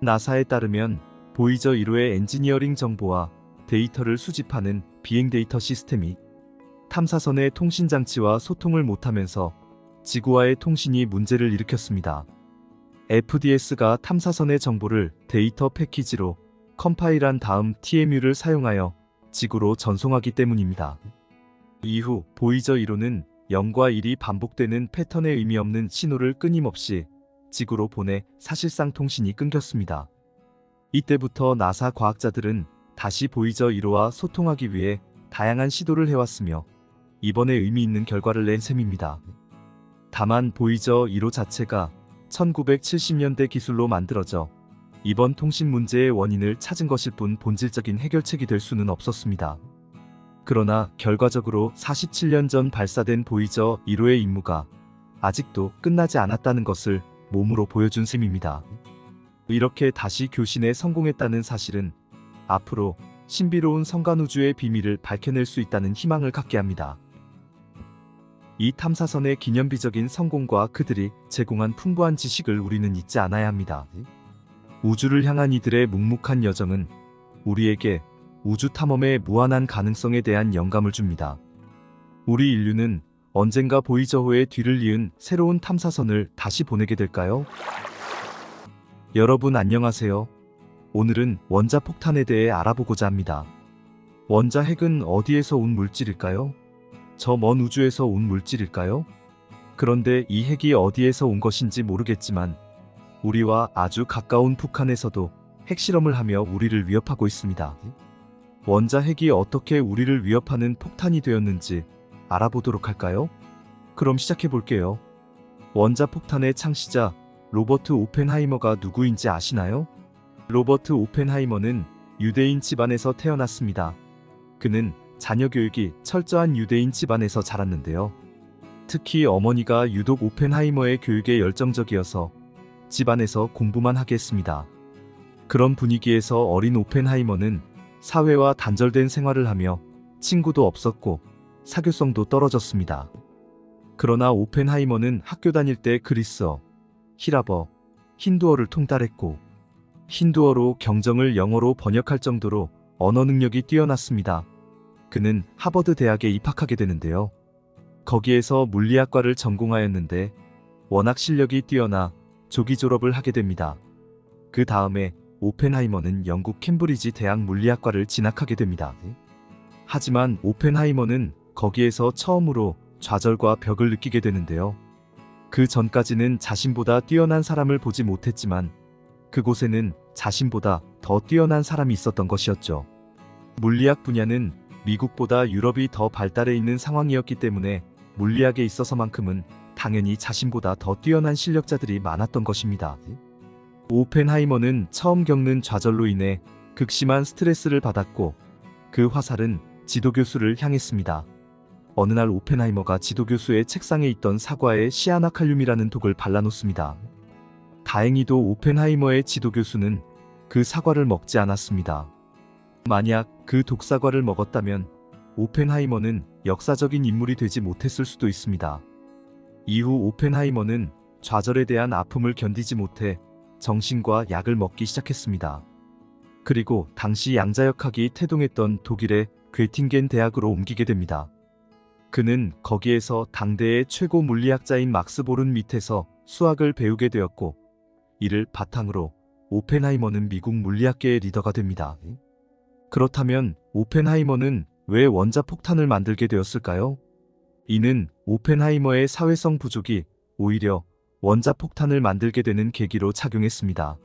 나사에 따르면 보이저 1호의 엔지니어링 정보와 데이터를 수집하는 비행 데이터 시스템이 탐사선의 통신장치와 소통을 못하면서 지구와의 통신이 문제를 일으켰습니다. FDS가 탐사선의 정보를 데이터 패키지로 컴파일한 다음 TMU를 사용하여 지구로 전송하기 때문입니다. 이후 보이저 1호는 0과 1이 반복되는 패턴의 의미 없는 신호를 끊임없이 지구로 보내 사실상 통신이 끊겼습니다. 이때부터 나사 과학자들은 다시 보이저 1호와 소통하기 위해 다양한 시도를 해왔으며 이번에 의미 있는 결과를 낸 셈입니다. 다만 보이저 1호 자체가 1970년대 기술로 만들어져 이번 통신 문제의 원인을 찾은 것일 뿐 본질적인 해결책이 될 수는 없었습니다. 그러나 결과적으로 47년 전 발사된 보이저 1호의 임무가 아직도 끝나지 않았다는 것을 몸으로 보여준 셈입니다. 이렇게 다시 교신에 성공했다는 사실은 앞으로 신비로운 성간우주의 비밀을 밝혀낼 수 있다는 희망을 갖게 합니다. 이 탐사선의 기념비적인 성공과 그들이 제공한 풍부한 지식을 우리는 잊지 않아야 합니다. 우주를 향한 이들의 묵묵한 여정은 우리에게 우주 탐험의 무한한 가능성에 대한 영감을 줍니다. 우리 인류는 언젠가 보이저호의 뒤를 이은 새로운 탐사선을 다시 보내게 될까요? 여러분 안녕하세요. 오늘은 원자폭탄에 대해 알아보고자 합니다. 원자핵은 어디에서 온 물질일까요? 저 먼 우주에서 온 물질일까요? 그런데 이 핵이 어디에서 온 것인지 모르겠지만 우리와 아주 가까운 북한에서도 핵실험을 하며 우리를 위협하고 있습니다. 원자핵이 어떻게 우리를 위협하는 폭탄이 되었는지 알아보도록 할까요? 그럼 시작해 볼게요. 원자폭탄의 창시자 로버트 오펜하이머가 누구인지 아시나요? 로버트 오펜하이머는 유대인 집안에서 태어났습니다. 그는 자녀 교육이 철저한 유대인 집안에서 자랐는데요. 특히 어머니가 유독 오펜하이머의 교육에 열정적이어서 집안에서 공부만 하게 했습니다. 그런 분위기에서 어린 오펜하이머는 사회와 단절된 생활을 하며 친구도 없었고 사교성도 떨어졌습니다. 그러나 오펜하이머는 학교 다닐 때 그리스어, 히라버, 힌두어를 통달했고 힌두어로 경정을 영어로 번역할 정도로 언어 능력이 뛰어났습니다. 그는 하버드 대학에 입학하게 되는데요. 거기에서 물리학과를 전공하였는데 워낙 실력이 뛰어나 조기 졸업을 하게 됩니다. 그 다음에 오펜하이머는 영국 캠브리지 대학 물리학과를 진학하게 됩니다. 하지만 오펜하이머는 거기에서 처음으로 좌절과 벽을 느끼게 되는데요. 그 전까지는 자신보다 뛰어난 사람을 보지 못했지만 그곳에는 자신보다 더 뛰어난 사람이 있었던 것이었죠. 물리학 분야는 미국보다 유럽이 더 발달해 있는 상황이었기 때문에 물리학에 있어서만큼은 당연히 자신보다 더 뛰어난 실력자들이 많았던 것입니다. 오펜하이머는 처음 겪는 좌절로 인해 극심한 스트레스를 받았고 그 화살은 지도교수를 향했습니다. 어느 날 오펜하이머가 지도교수의 책상에 있던 사과에 시아나칼륨이라는 독을 발라놓습니다. 다행히도 오펜하이머의 지도교수는 그 사과를 먹지 않았습니다. 만약 그 독사과를 먹었다면 오펜하이머는 역사적인 인물이 되지 못했을 수도 있습니다. 이후 오펜하이머는 좌절에 대한 아픔을 견디지 못해 정신과 약을 먹기 시작했습니다. 그리고 당시 양자역학이 태동했던 독일의 괴팅겐 대학으로 옮기게 됩니다. 그는 거기에서 당대의 최고 물리학자인 막스 보른 밑에서 수학을 배우게 되었고 이를 바탕으로 오펜하이머는 미국 물리학계의 리더가 됩니다. 그렇다면 오펜하이머는 왜 원자폭탄을 만들게 되었을까요? 이는 오펜하이머의 사회성 부족이 오히려 원자폭탄을 만들게 되는 계기로 작용했습니다.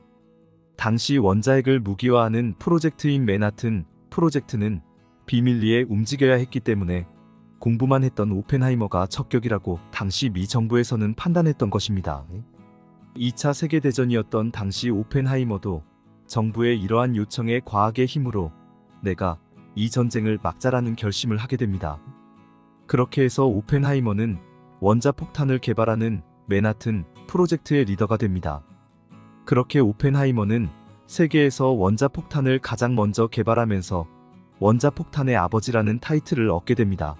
당시 원자핵을 무기화하는 프로젝트인 맨하튼 프로젝트는 비밀리에 움직여야 했기 때문에 공부만 했던 오펜하이머가 적격이라고 당시 미 정부에서는 판단했던 것입니다. 2차 세계대전이었던 당시 오펜하이머도 정부의 이러한 요청에 과학의 힘으로 내가 이 전쟁을 막자라는 결심을 하게 됩니다. 그렇게 해서 오펜하이머는 원자폭탄을 개발하는 맨하튼 프로젝트의 리더가 됩니다. 그렇게 오펜하이머는 세계에서 원자폭탄을 가장 먼저 개발하면서 원자폭탄의 아버지라는 타이틀을 얻게 됩니다.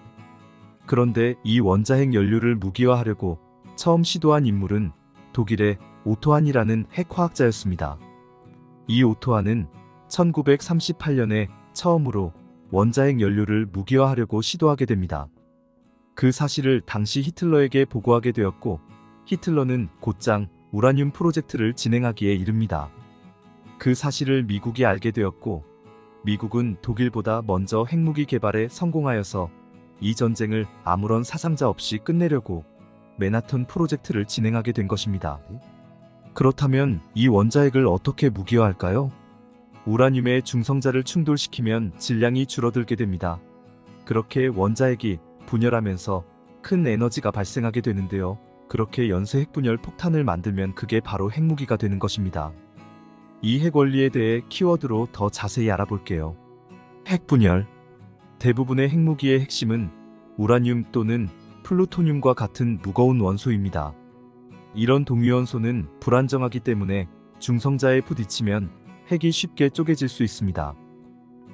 그런데 이 원자핵 연료를 무기화하려고 처음 시도한 인물은 독일의 오토한이라는 핵화학자였습니다. 이 오토한은 1938년에 처음으로 원자핵 연료를 무기화하려고 시도하게 됩니다. 그 사실을 당시 히틀러에게 보고하게 되었고 히틀러는 곧장 우라늄 프로젝트를 진행하기에 이릅니다. 그 사실을 미국이 알게 되었고 미국은 독일보다 먼저 핵무기 개발에 성공하여서 이 전쟁을 아무런 사상자 없이 끝내려고 맨하튼 프로젝트를 진행하게 된 것입니다. 그렇다면 이 원자핵을 어떻게 무기화할까요? 우라늄의 중성자를 충돌시키면 질량이 줄어들게 됩니다. 그렇게 원자핵이 분열하면서 큰 에너지가 발생하게 되는데요. 그렇게 연쇄 핵분열 폭탄을 만들면 그게 바로 핵무기가 되는 것입니다. 이 핵 원리에 대해 키워드로 더 자세히 알아볼게요. 핵분열. 대부분의 핵무기의 핵심은 우라늄 또는 플루토늄과 같은 무거운 원소입니다. 이런 동위원소는 불안정하기 때문에 중성자에 부딪히면 핵이 쉽게 쪼개질 수 있습니다.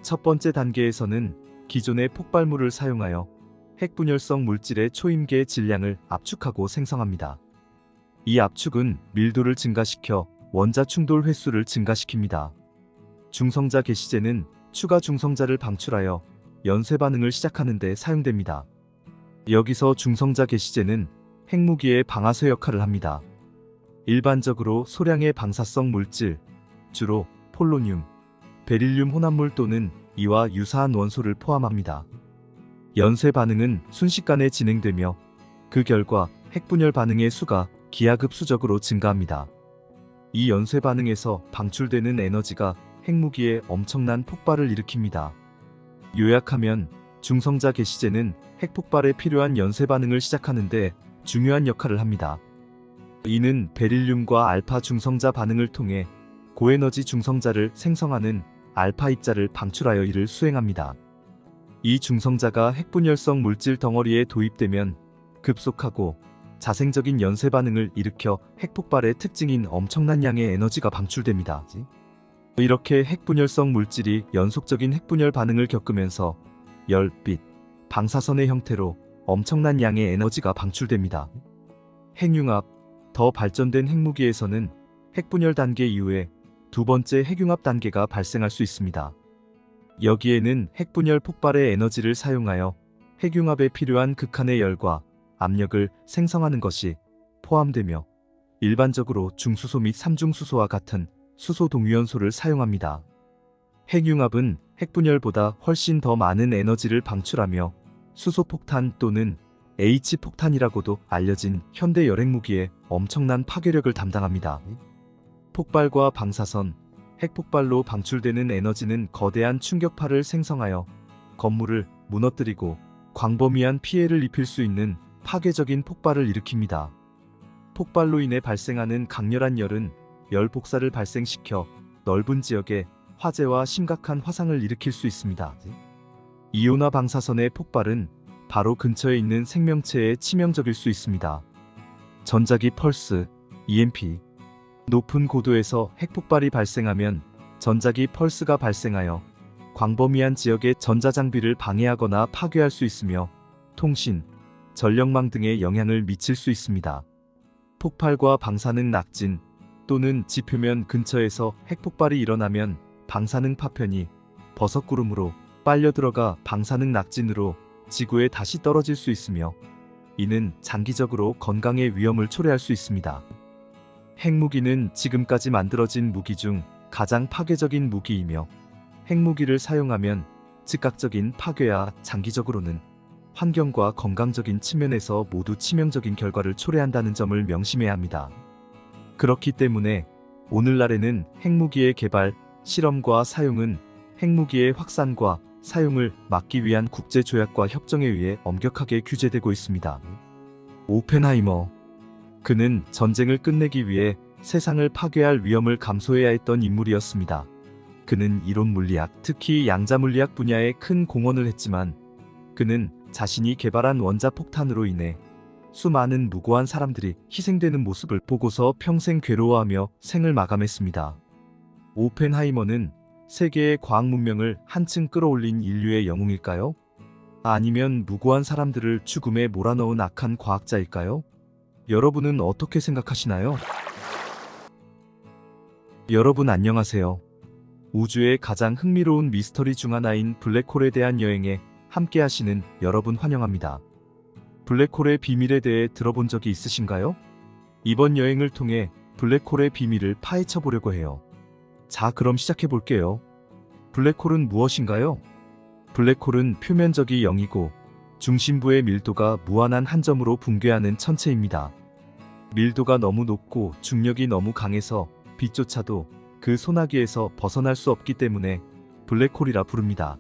첫 번째 단계에서는 기존의 폭발물을 사용하여 핵분열성 물질의 초임계 질량을 압축하고 생성합니다. 이 압축은 밀도를 증가시켜 원자 충돌 횟수를 증가시킵니다. 중성자 개시제는 추가 중성자를 방출하여 연쇄 반응을 시작하는 데 사용됩니다. 여기서 중성자 개시제는 핵무기의 방아쇠 역할을 합니다. 일반적으로 소량의 방사성 물질, 주로 폴로늄, 베릴륨 혼합물 또는 이와 유사한 원소를 포함합니다. 연쇄 반응은 순식간에 진행되며 그 결과 핵분열 반응의 수가 기하급수적으로 증가합니다. 이 연쇄 반응에서 방출되는 에너지가 핵무기에 엄청난 폭발을 일으킵니다. 요약하면 중성자 개시제는 핵폭발에 필요한 연쇄 반응을 시작하는데 중요한 역할을 합니다. 이는 베릴륨과 알파 중성자 반응을 통해 고에너지 중성자를 생성하는 알파 입자를 방출하여 이를 수행합니다. 이 중성자가 핵분열성 물질 덩어리에 도입되면 급속하고 자생적인 연쇄 반응을 일으켜 핵폭발의 특징인 엄청난 양의 에너지가 방출됩니다. 이렇게 핵분열성 물질이 연속적인 핵분열 반응을 겪으면서 열, 빛, 방사선의 형태로 엄청난 양의 에너지가 방출됩니다. 핵융합, 더 발전된 핵무기에서는 핵분열 단계 이후에 두 번째 핵융합 단계가 발생할 수 있습니다. 여기에는 핵분열 폭발의 에너지를 사용하여 핵융합에 필요한 극한의 열과 압력을 생성하는 것이 포함되며 일반적으로 중수소 및 삼중수소와 같은 수소 동위원소를 사용합니다. 핵융합은 핵분열보다 훨씬 더 많은 에너지를 방출하며 수소폭탄 또는 H폭탄이라고도 알려진 현대 열핵무기의 엄청난 파괴력을 담당합니다. 폭발과 방사선, 핵폭발로 방출되는 에너지는 거대한 충격파를 생성하여 건물을 무너뜨리고 광범위한 피해를 입힐 수 있는 파괴적인 폭발을 일으킵니다. 폭발로 인해 발생하는 강렬한 열은 열 복사를 발생시켜 넓은 지역에 화재와 심각한 화상을 일으킬 수 있습니다. 이온화 방사선의 폭발은 바로 근처에 있는 생명체에 치명적일 수 있습니다. 전자기 펄스, EMP. 높은 고도에서 핵폭발이 발생하면 전자기 펄스가 발생하여 광범위한 지역의 전자장비를 방해하거나 파괴할 수 있으며 통신, 전력망 등에 영향을 미칠 수 있습니다. 폭발과 방사능 낙진 또는 지표면 근처에서 핵폭발이 일어나면 방사능 파편이 버섯구름으로 빨려 들어가 방사능 낙진으로 지구에 다시 떨어질 수 있으며 이는 장기적으로 건강의 위험을 초래할 수 있습니다. 핵무기는 지금까지 만들어진 무기 중 가장 파괴적인 무기이며 핵무기를 사용하면 즉각적인 파괴와 장기적으로는 환경과 건강적인 측면에서 모두 치명적인 결과를 초래한다는 점을 명심해야 합니다. 그렇기 때문에 오늘날에는 핵무기의 개발, 실험과 사용은 핵무기의 확산과 사용을 막기 위한 국제조약과 협정에 의해 엄격하게 규제되고 있습니다. 오펜하이머. 그는 전쟁을 끝내기 위해 세상을 파괴할 위험을 감소해야 했던 인물이었습니다. 그는 이론 물리학, 특히 양자 물리학 분야에 큰 공헌을 했지만 그는 자신이 개발한 원자폭탄으로 인해 수많은 무고한 사람들이 희생되는 모습을 보고서 평생 괴로워하며 생을 마감했습니다. 오펜하이머는 세계의 과학 문명을 한층 끌어올린 인류의 영웅일까요? 아니면 무고한 사람들을 죽음에 몰아넣은 악한 과학자일까요? 여러분은 어떻게 생각하시나요? 여러분 안녕하세요. 우주의 가장 흥미로운 미스터리 중 하나인 블랙홀에 대한 여행에 함께 하시는 여러분 환영합니다. 블랙홀의 비밀에 대해 들어본 적이 있으신가요? 이번 여행을 통해 블랙홀의 비밀을 파헤쳐 보려고 해요. 자, 그럼 시작해 볼게요. 블랙홀은 무엇인가요? 블랙홀은 표면적이 0이고 중심부의 밀도가 무한한 한 점으로 붕괴하는 천체입니다. 밀도가 너무 높고 중력이 너무 강해서 빛조차도 그 소나기에서 벗어날 수 없기 때문에 블랙홀이라 부릅니다.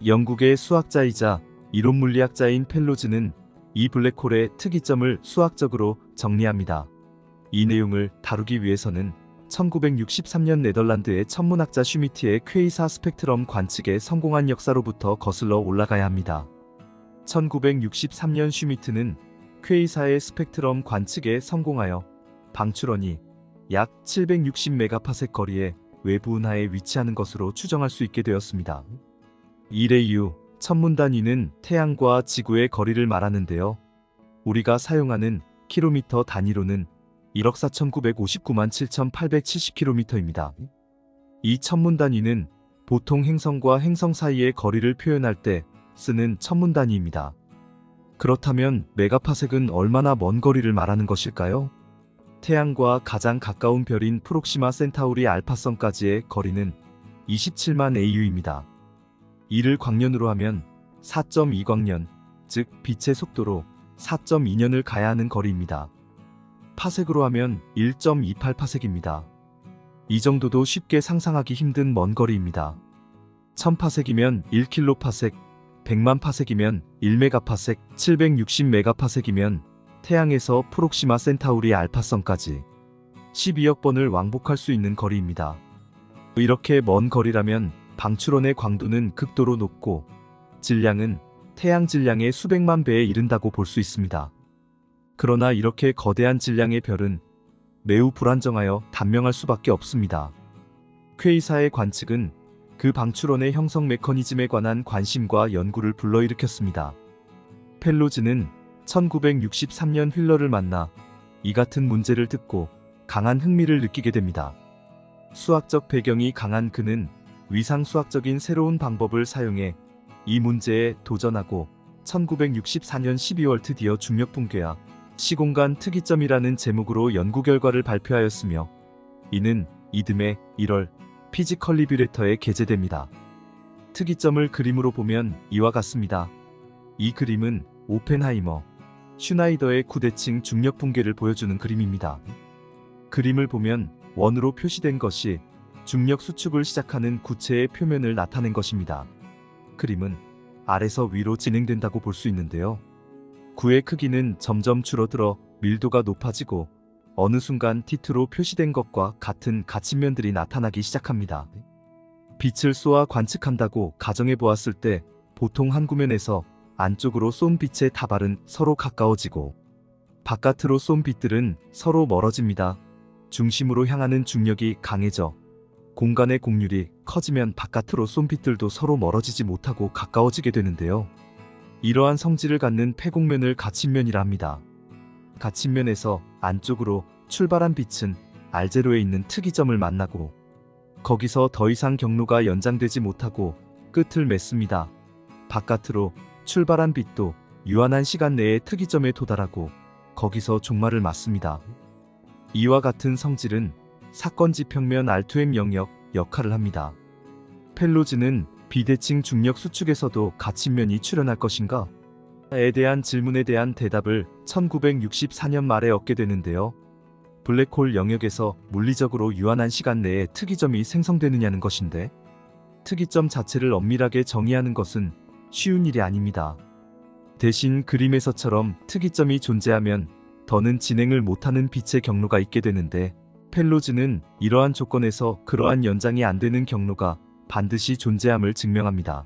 영국의 수학자이자 이론물리학자인 펠로즈는 이 블랙홀의 특이점을 수학적으로 정리합니다. 이 내용을 다루기 위해서는 1963년 네덜란드의 천문학자 슈미트의 퀘이사 스펙트럼 관측에 성공한 역사로부터 거슬러 올라가야 합니다. 1963년 슈미트는 퀘이사의 스펙트럼 관측에 성공하여 방출원이 약 760메가파섹 거리의 외부 은하에 위치하는 것으로 추정할 수 있게 되었습니다. 이래 이후 천문단위는 태양과 지구의 거리를 말하는데요. 우리가 사용하는 킬로미터 단위로는 1억 4,959만 7,870km입니다. 이 천문단위는 보통 행성과 행성 사이의 거리를 표현할 때 쓰는 천문단위입니다. 그렇다면 메가파섹은 얼마나 먼 거리를 말하는 것일까요? 태양과 가장 가까운 별인 프록시마 센타우리 알파성까지의 거리는 27만 AU입니다. 이를 광년으로 하면 4.2광년, 즉 빛의 속도로 4.2년을 가야 하는 거리입니다. 파색으로 하면 1.28파색입니다. 이 정도도 쉽게 상상하기 힘든 먼 거리입니다. 1000파색이면 1킬로파색, 100만 파색이면 1메가파색, 760메가파색이면 태양에서 프록시마 센타우리 알파성까지 12억 번을 왕복할 수 있는 거리입니다. 이렇게 먼 거리라면 방출원의 광도는 극도로 높고 질량은 태양 질량의 수백만 배에 이른다고 볼 수 있습니다. 그러나 이렇게 거대한 질량의 별은 매우 불안정하여 단명할 수밖에 없습니다. 퀘이사의 관측은 그 방출원의 형성 메커니즘에 관한 관심과 연구를 불러일으켰습니다. 펠로즈는 1963년 휠러를 만나 이 같은 문제를 듣고 강한 흥미를 느끼게 됩니다. 수학적 배경이 강한 그는 위상 수학적인 새로운 방법을 사용해 이 문제에 도전하고 1964년 12월 드디어 중력 붕괴와 시공간 특이점이라는 제목으로 연구 결과를 발표하였으며 이는 이듬해 1월 피지컬 리뷰레터에 게재됩니다. 특이점을 그림으로 보면 이와 같습니다. 이 그림은 오펜하이머, 슈나이더의 구대칭 중력 붕괴를 보여주는 그림입니다. 그림을 보면 원으로 표시된 것이 중력 수축을 시작하는 구체의 표면을 나타낸 것입니다. 그림은 아래서 위로 진행된다고 볼 수 있는데요. 구의 크기는 점점 줄어들어 밀도가 높아지고 어느 순간 T2로 표시된 것과 같은 갓침면들이 나타나기 시작합니다. 빛을 쏘아 관측한다고 가정해 보았을 때 보통 한 구면에서 안쪽으로 쏜 빛의 다발은 서로 가까워지고 바깥으로 쏜 빛들은 서로 멀어집니다. 중심으로 향하는 중력이 강해져 공간의 곡률이 커지면 바깥으로 쏜 빛들도 서로 멀어지지 못하고 가까워지게 되는데요. 이러한 성질을 갖는 폐곡면을 갓침면이라 합니다. 갓침면에서 안쪽으로 출발한 빛은 R0에 있는 특이점을 만나고 거기서 더 이상 경로가 연장되지 못하고 끝을 맺습니다. 바깥으로 출발한 빛도 유한한 시간 내에 특이점에 도달하고 거기서 종말을 맞습니다. 이와 같은 성질은 사건지 평면 R2M 영역 역할을 합니다. 펠로즈는 비대칭 중력 수축에서도 갓침면이 출현할 것인가? 에 대한 질문에 대한 대답을 1964년 말에 얻게 되는데요. 블랙홀 영역에서 물리적으로 유한한 시간 내에 특이점이 생성되느냐는 것인데 특이점 자체를 엄밀하게 정의하는 것은 쉬운 일이 아닙니다. 대신 그림에서처럼 특이점이 존재하면 더는 진행을 못하는 빛의 경로가 있게 되는데 펠로즈는 이러한 조건에서 그러한 연장이 안 되는 경로가 반드시 존재함을 증명합니다.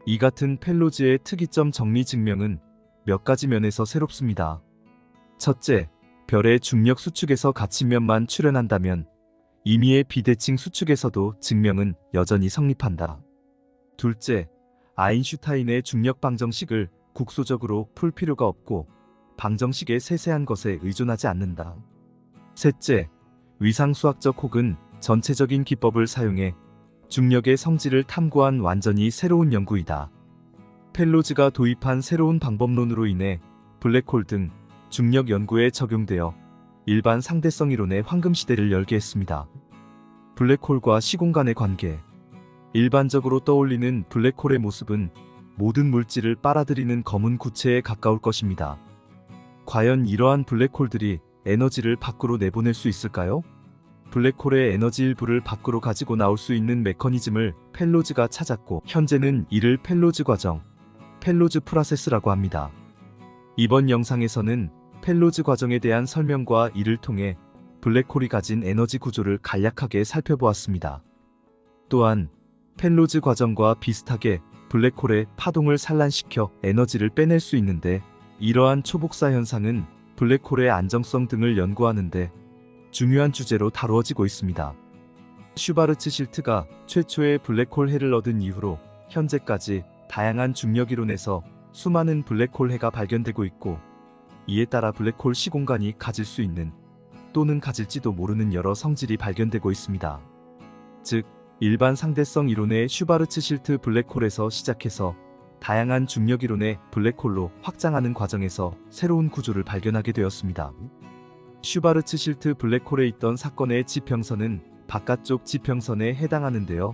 이 같은 펠로즈의 특이점 정리 증명은 몇 가지 면에서 새롭습니다. 첫째, 별의 중력 수축에서 갓침면만 출현한다면 임의의 비대칭 수축에서도 증명은 여전히 성립한다. 둘째, 아인슈타인의 중력 방정식을 국소적으로 풀 필요가 없고 방정식의 세세한 것에 의존하지 않는다. 셋째, 위상수학적 혹은 전체적인 기법을 사용해 중력의 성질을 탐구한 완전히 새로운 연구이다. 펠로즈가 도입한 새로운 방법론으로 인해 블랙홀 등 중력 연구에 적용되어 일반 상대성 이론의 황금시대를 열게 했습니다. 블랙홀과 시공간의 관계. 일반적으로 떠올리는 블랙홀의 모습은 모든 물질을 빨아들이는 검은 구체에 가까울 것입니다. 과연 이러한 블랙홀들이 에너지를 밖으로 내보낼 수 있을까요? 블랙홀의 에너지 일부를 밖으로 가지고 나올 수 있는 메커니즘을 펠로즈가 찾았고 현재는 이를 펠로즈 과정, 펠로즈 프로세스라고 합니다. 이번 영상에서는 펠로즈 과정에 대한 설명과 이를 통해 블랙홀이 가진 에너지 구조를 간략하게 살펴보았습니다. 또한 펠로즈 과정과 비슷하게 블랙홀의 파동을 산란시켜 에너지를 빼낼 수 있는데 이러한 초복사 현상은 블랙홀의 안정성 등을 연구하는데 중요한 주제로 다루어지고 있습니다. 슈바르츠 실트가 최초의 블랙홀 해를 얻은 이후로 현재까지 다양한 중력 이론에서 수많은 블랙홀 해가 발견되고 있고 이에 따라 블랙홀 시공간이 가질 수 있는 또는 가질지도 모르는 여러 성질이 발견되고 있습니다. 즉, 일반 상대성 이론의 슈바르츠 실트 블랙홀에서 시작해서 다양한 중력 이론의 블랙홀로 확장하는 과정에서 새로운 구조를 발견하게 되었습니다. 슈바르츠실트 블랙홀에 있던 사건의 지평선은 바깥쪽 지평선에 해당하는데요.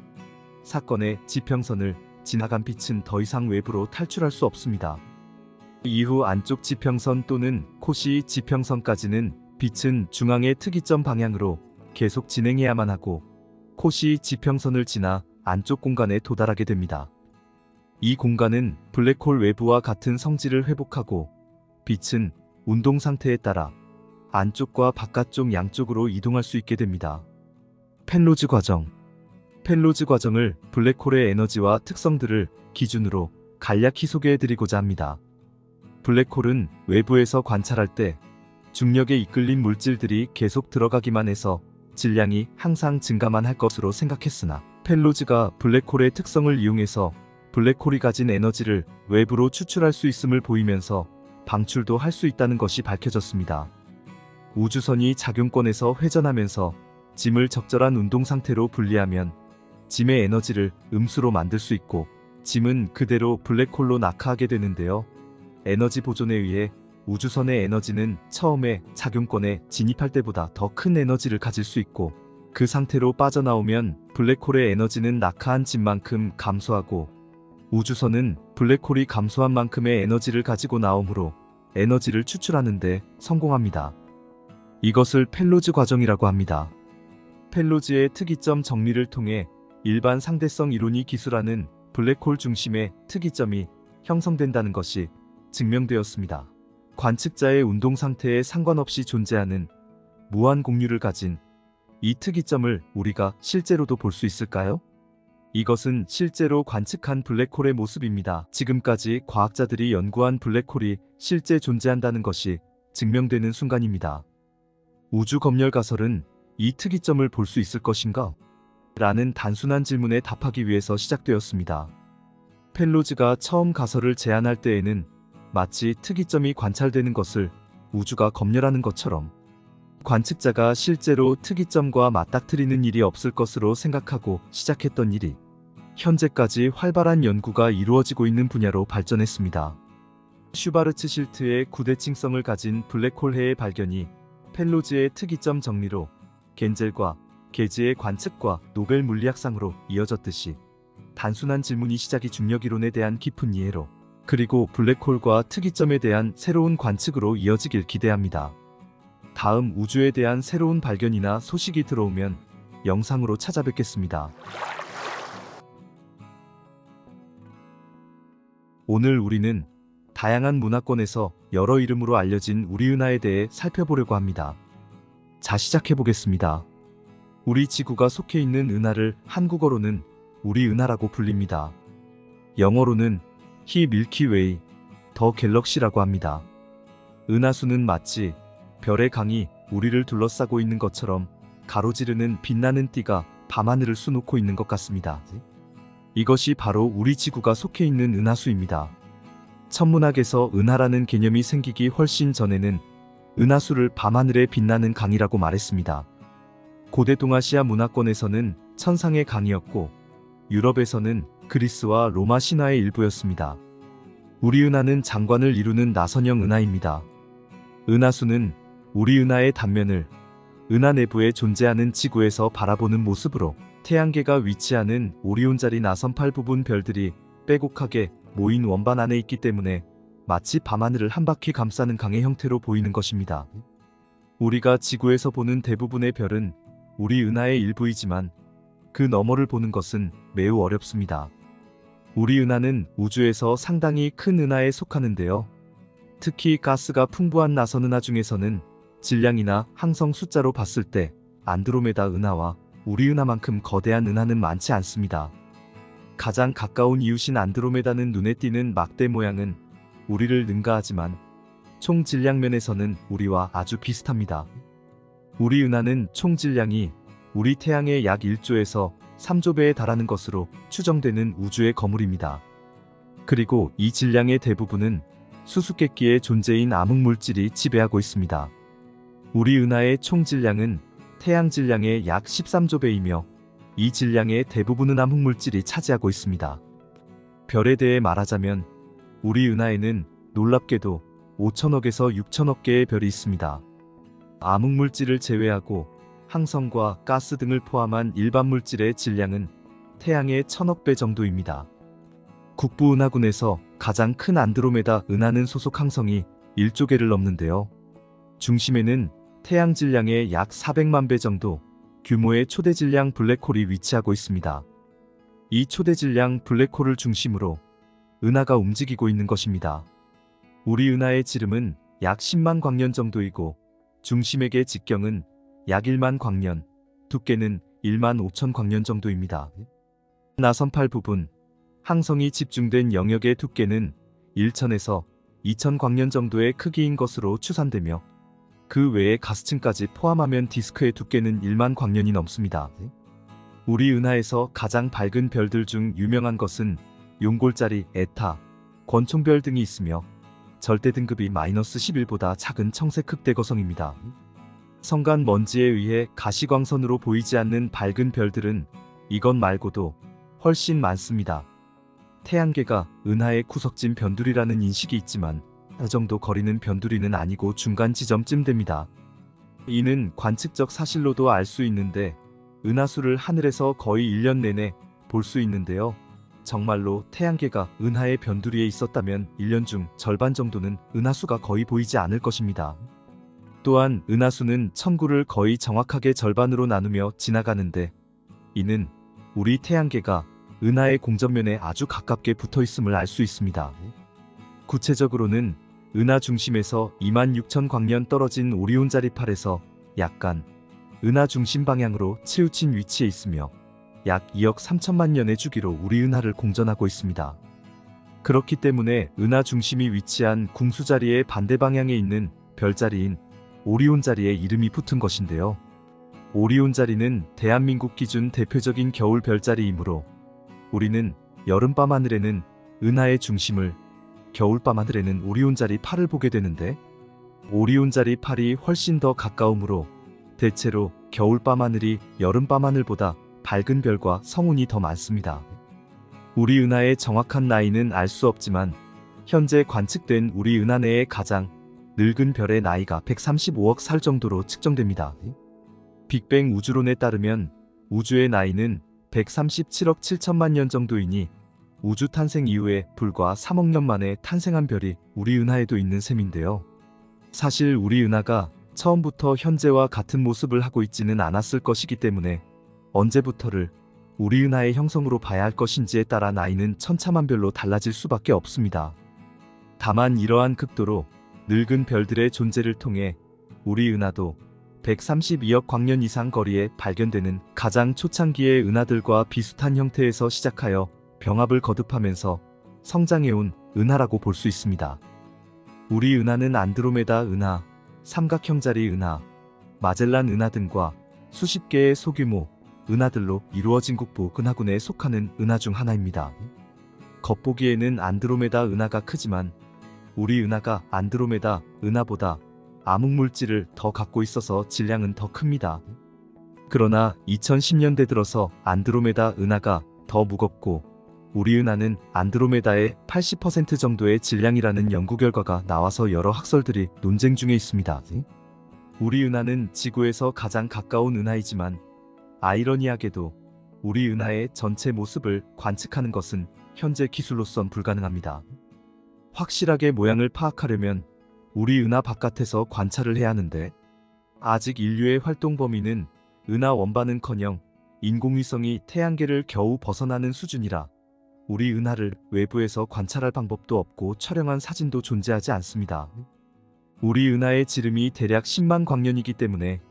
사건의 지평선을 지나간 빛은 더 이상 외부로 탈출할 수 없습니다. 이후 안쪽 지평선 또는 코시 지평선까지는 빛은 중앙의 특이점 방향으로 계속 진행해야만 하고 코시 지평선을 지나 안쪽 공간에 도달하게 됩니다. 이 공간은 블랙홀 외부와 같은 성질을 회복하고 빛은 운동 상태에 따라 안쪽과 바깥쪽 양쪽으로 이동할 수 있게 됩니다. 펜로즈 과정. 펜로즈 과정을 블랙홀의 에너지와 특성들을 기준으로 간략히 소개해드리고자 합니다. 블랙홀은 외부에서 관찰할 때 중력에 이끌린 물질들이 계속 들어가기만 해서 질량이 항상 증가만 할 것으로 생각했으나 펜로즈가 블랙홀의 특성을 이용해서 블랙홀이 가진 에너지를 외부로 추출할 수 있음을 보이면서 방출도 할 수 있다는 것이 밝혀졌습니다. 우주선이 작용권에서 회전하면서 짐을 적절한 운동 상태로 분리하면 짐의 에너지를 음수로 만들 수 있고 짐은 그대로 블랙홀로 낙하하게 되는데요. 에너지 보존에 의해 우주선의 에너지는 처음에 작용권에 진입할 때보다 더 큰 에너지를 가질 수 있고 그 상태로 빠져나오면 블랙홀의 에너지는 낙하한 짐만큼 감소하고 우주선은 블랙홀이 감소한 만큼의 에너지를 가지고 나오므로 에너지를 추출하는 데 성공합니다. 이것을 펜로즈 과정이라고 합니다. 펜로즈의 특이점 정리를 통해 일반 상대성 이론이 기술하는 블랙홀 중심의 특이점이 형성된다는 것이 증명되었습니다. 관측자의 운동 상태에 상관없이 존재하는 무한 공률을 가진 이 특이점을 우리가 실제로도 볼 수 있을까요? 이것은 실제로 관측한 블랙홀의 모습입니다. 지금까지 과학자들이 연구한 블랙홀이 실제 존재한다는 것이 증명되는 순간입니다. 우주 검열 가설은 이 특이점을 볼 수 있을 것인가? 라는 단순한 질문에 답하기 위해서 시작되었습니다. 펜로즈가 처음 가설을 제안할 때에는 마치 특이점이 관찰되는 것을 우주가 검열하는 것처럼 관측자가 실제로 특이점과 맞닥뜨리는 일이 없을 것으로 생각하고 시작했던 일이 현재까지 활발한 연구가 이루어지고 있는 분야로 발전했습니다. 슈바르츠실트의 구대칭성을 가진 블랙홀해의 발견이 펜로즈의 특이점 정리로 겐젤과 게즈의 관측과 노벨 물리학상으로 이어졌듯이 단순한 질문이 시작이 중력이론에 대한 깊은 이해로 그리고 블랙홀과 특이점에 대한 새로운 관측으로 이어지길 기대합니다. 다음 우주에 대한 새로운 발견이나 소식이 들어오면 영상으로 찾아뵙겠습니다. 오늘 우리는 다양한 문화권에서 여러 이름으로 알려진 우리 은하에 대해 살펴보려고 합니다. 자, 시작해보겠습니다. 우리 지구가 속해 있는 은하를 한국어로는 우리 은하라고 불립니다. 영어로는 히 밀키웨이, 더 갤럭시라고 합니다. 은하수는 마치 별의 강이 우리를 둘러싸고 있는 것처럼 가로지르는 빛나는 띠가 밤하늘을 수놓고 있는 것 같습니다. 이것이 바로 우리 지구가 속해 있는 은하수입니다. 천문학에서 은하라는 개념이 생기기 훨씬 전에는 은하수를 밤하늘에 빛나는 강이라고 말했습니다. 고대 동아시아 문화권에서는 천상의 강이었고 유럽에서는 그리스와 로마 신화의 일부였습니다. 우리 은하는 장관을 이루는 나선형 은하입니다. 은하수는 우리 은하의 단면을 은하 내부에 존재하는 지구에서 바라보는 모습으로 태양계가 위치하는 오리온자리 나선팔 부분 별들이 빼곡하게 모인 원반 안에 있기 때문에 마치 밤하늘을 한 바퀴 감싸는 강의 형태로 보이는 것입니다. 우리가 지구에서 보는 대부분의 별은 우리 은하의 일부이지만 그 너머를 보는 것은 매우 어렵습니다. 우리 은하는 우주에서 상당히 큰 은하에 속하는데요. 특히 가스가 풍부한 나선 은하 중에서는 질량이나 항성 숫자로 봤을 때 안드로메다 은하와 우리 은하만큼 거대한 은하는 많지 않습니다. 가장 가까운 이웃인 안드로메다는 눈에 띄는 막대 모양은 우리를 능가하지만 총 질량면에서는 우리와 아주 비슷합니다. 우리 은하는 총 질량이 우리 태양의 약 1조에서 3조 배에 달하는 것으로 추정되는 우주의 거물입니다. 그리고 이 질량의 대부분은 수수께끼의 존재인 암흑물질이 지배하고 있습니다. 우리 은하의 총 질량은 태양 질량의 약 13조 배이며 이 질량의 대부분은 암흑물질이 차지하고 있습니다. 별에 대해 말하자면 우리 은하에는 놀랍게도 5천억에서 6천억 개의 별이 있습니다. 암흑물질을 제외하고 항성과 가스 등을 포함한 일반 물질의 질량은 태양의 1000억 배 정도입니다. 국부 은하군에서 가장 큰 안드로메다 은하는 소속 항성이 1조 개를 넘는데요. 중심에는 태양 질량의 약 400만 배 정도 규모의 초대 질량 블랙홀이 위치하고 있습니다. 이 초대 질량 블랙홀을 중심으로 은하가 움직이고 있는 것입니다. 우리 은하의 지름은 약 10만 광년 정도이고 중심액의 직경은 약 1만 광년, 두께는 1만 5천 광년 정도입니다. 나선팔 부분, 항성이 집중된 영역의 두께는 1000에서 2000 광년 정도의 크기인 것으로 추산되며 그 외의 가스층까지 포함하면 디스크의 두께는 1만 광년이 넘습니다. 우리 은하에서 가장 밝은 별들 중 유명한 것은 용골자리, 에타, 권총별 등이 있으며 절대 등급이 -11보다 작은 청색 흑대거성입니다. 성간 먼지에 의해 가시광선으로 보이지 않는 밝은 별들은 이것 말고도 훨씬 많습니다. 태양계가 은하의 구석진 변두리라는 인식이 있지만 그 정도 거리는 변두리는 아니고 중간 지점쯤 됩니다. 이는 관측적 사실로도 알 수 있는데 은하수를 하늘에서 거의 1년 내내 볼 수 있는데요. 정말로 태양계가 은하의 변두리에 있었다면 1년 중 절반 정도는 은하수가 거의 보이지 않을 것입니다. 또한 은하수는 천구를 거의 정확하게 절반으로 나누며 지나가는데 이는 우리 태양계가 은하의 공전면에 아주 가깝게 붙어 있음을 알 수 있습니다. 구체적으로는 은하 중심에서 26,000 광년 떨어진 오리온 자리팔에서 약간 은하 중심 방향으로 치우친 위치에 있으며 약 2억 3천만 년의 주기로 우리 은하를 공전하고 있습니다. 그렇기 때문에 은하 중심이 위치한 궁수 자리의 반대 방향에 있는 별자리인 오리온 자리에 이름이 붙은 것인데요. 오리온 자리는 대한민국 기준 대표적인 겨울 별자리이므로 우리는 여름밤 하늘에는 은하의 중심을, 겨울밤 하늘에는 오리온 자리 8을 보게 되는데 오리온 자리 8이 훨씬 더 가까우므로 대체로 겨울밤 하늘이 여름밤 하늘보다 밝은 별과 성운이 더 많습니다. 우리 은하의 정확한 나이는 알 수 없지만 현재 관측된 우리 은하 내의 가장 늙은 별의 나이가 135억 살 정도로 측정됩니다. 빅뱅 우주론에 따르면 우주의 나이는 137억 7천만 년 정도이니 우주 탄생 이후에 불과 3억 년 만에 탄생한 별이 우리 은하에도 있는 셈인데요. 사실 우리 은하가 처음부터 현재와 같은 모습을 하고 있지는 않았을 것이기 때문에 언제부터를 우리 은하의 형성으로 봐야 할 것인지에 따라 나이는 천차만별로 달라질 수밖에 없습니다. 다만 이러한 극도로 늙은 별들의 존재를 통해 우리 은하도 132억 광년 이상 거리에 발견되는 가장 초창기의 은하들과 비슷한 형태에서 시작하여 병합을 거듭하면서 성장해온 은하라고 볼 수 있습니다. 우리 은하는 안드로메다 은하, 삼각형자리 은하, 마젤란 은하 등과 수십 개의 소규모 은하들로 이루어진 국부 은하군에 속하는 은하 중 하나입니다. 겉보기에는 안드로메다 은하가 크지만 우리 은하가 안드로메다 은하보다 암흑물질을 더 갖고 있어서 질량은 더 큽니다. 그러나 2010년대 들어서 안드로메다 은하가 더 무겁고 우리 은하는 안드로메다의 80% 정도의 질량이라는 연구 결과가 나와서 여러 학설들이 논쟁 중에 있습니다. 우리 은하는 지구에서 가장 가까운 은하이지만 아이러니하게도 우리 은하의 전체 모습을 관측하는 것은 현재 기술로선 불가능합니다. 확실하게 모양을 파악하려면 우리 은하 바깥에서 관찰을 해야 하는데 아직 인류의 활동 범위는 은하 원반은커녕 인공위성이 태양계를 겨우 벗어나는 수준이라 우리 은하를 외부에서 관찰할 방법도 없고 촬영한 사진도 존재하지 않습니다. 우리 은하의 지름이 대략 10만 광년이기 때문에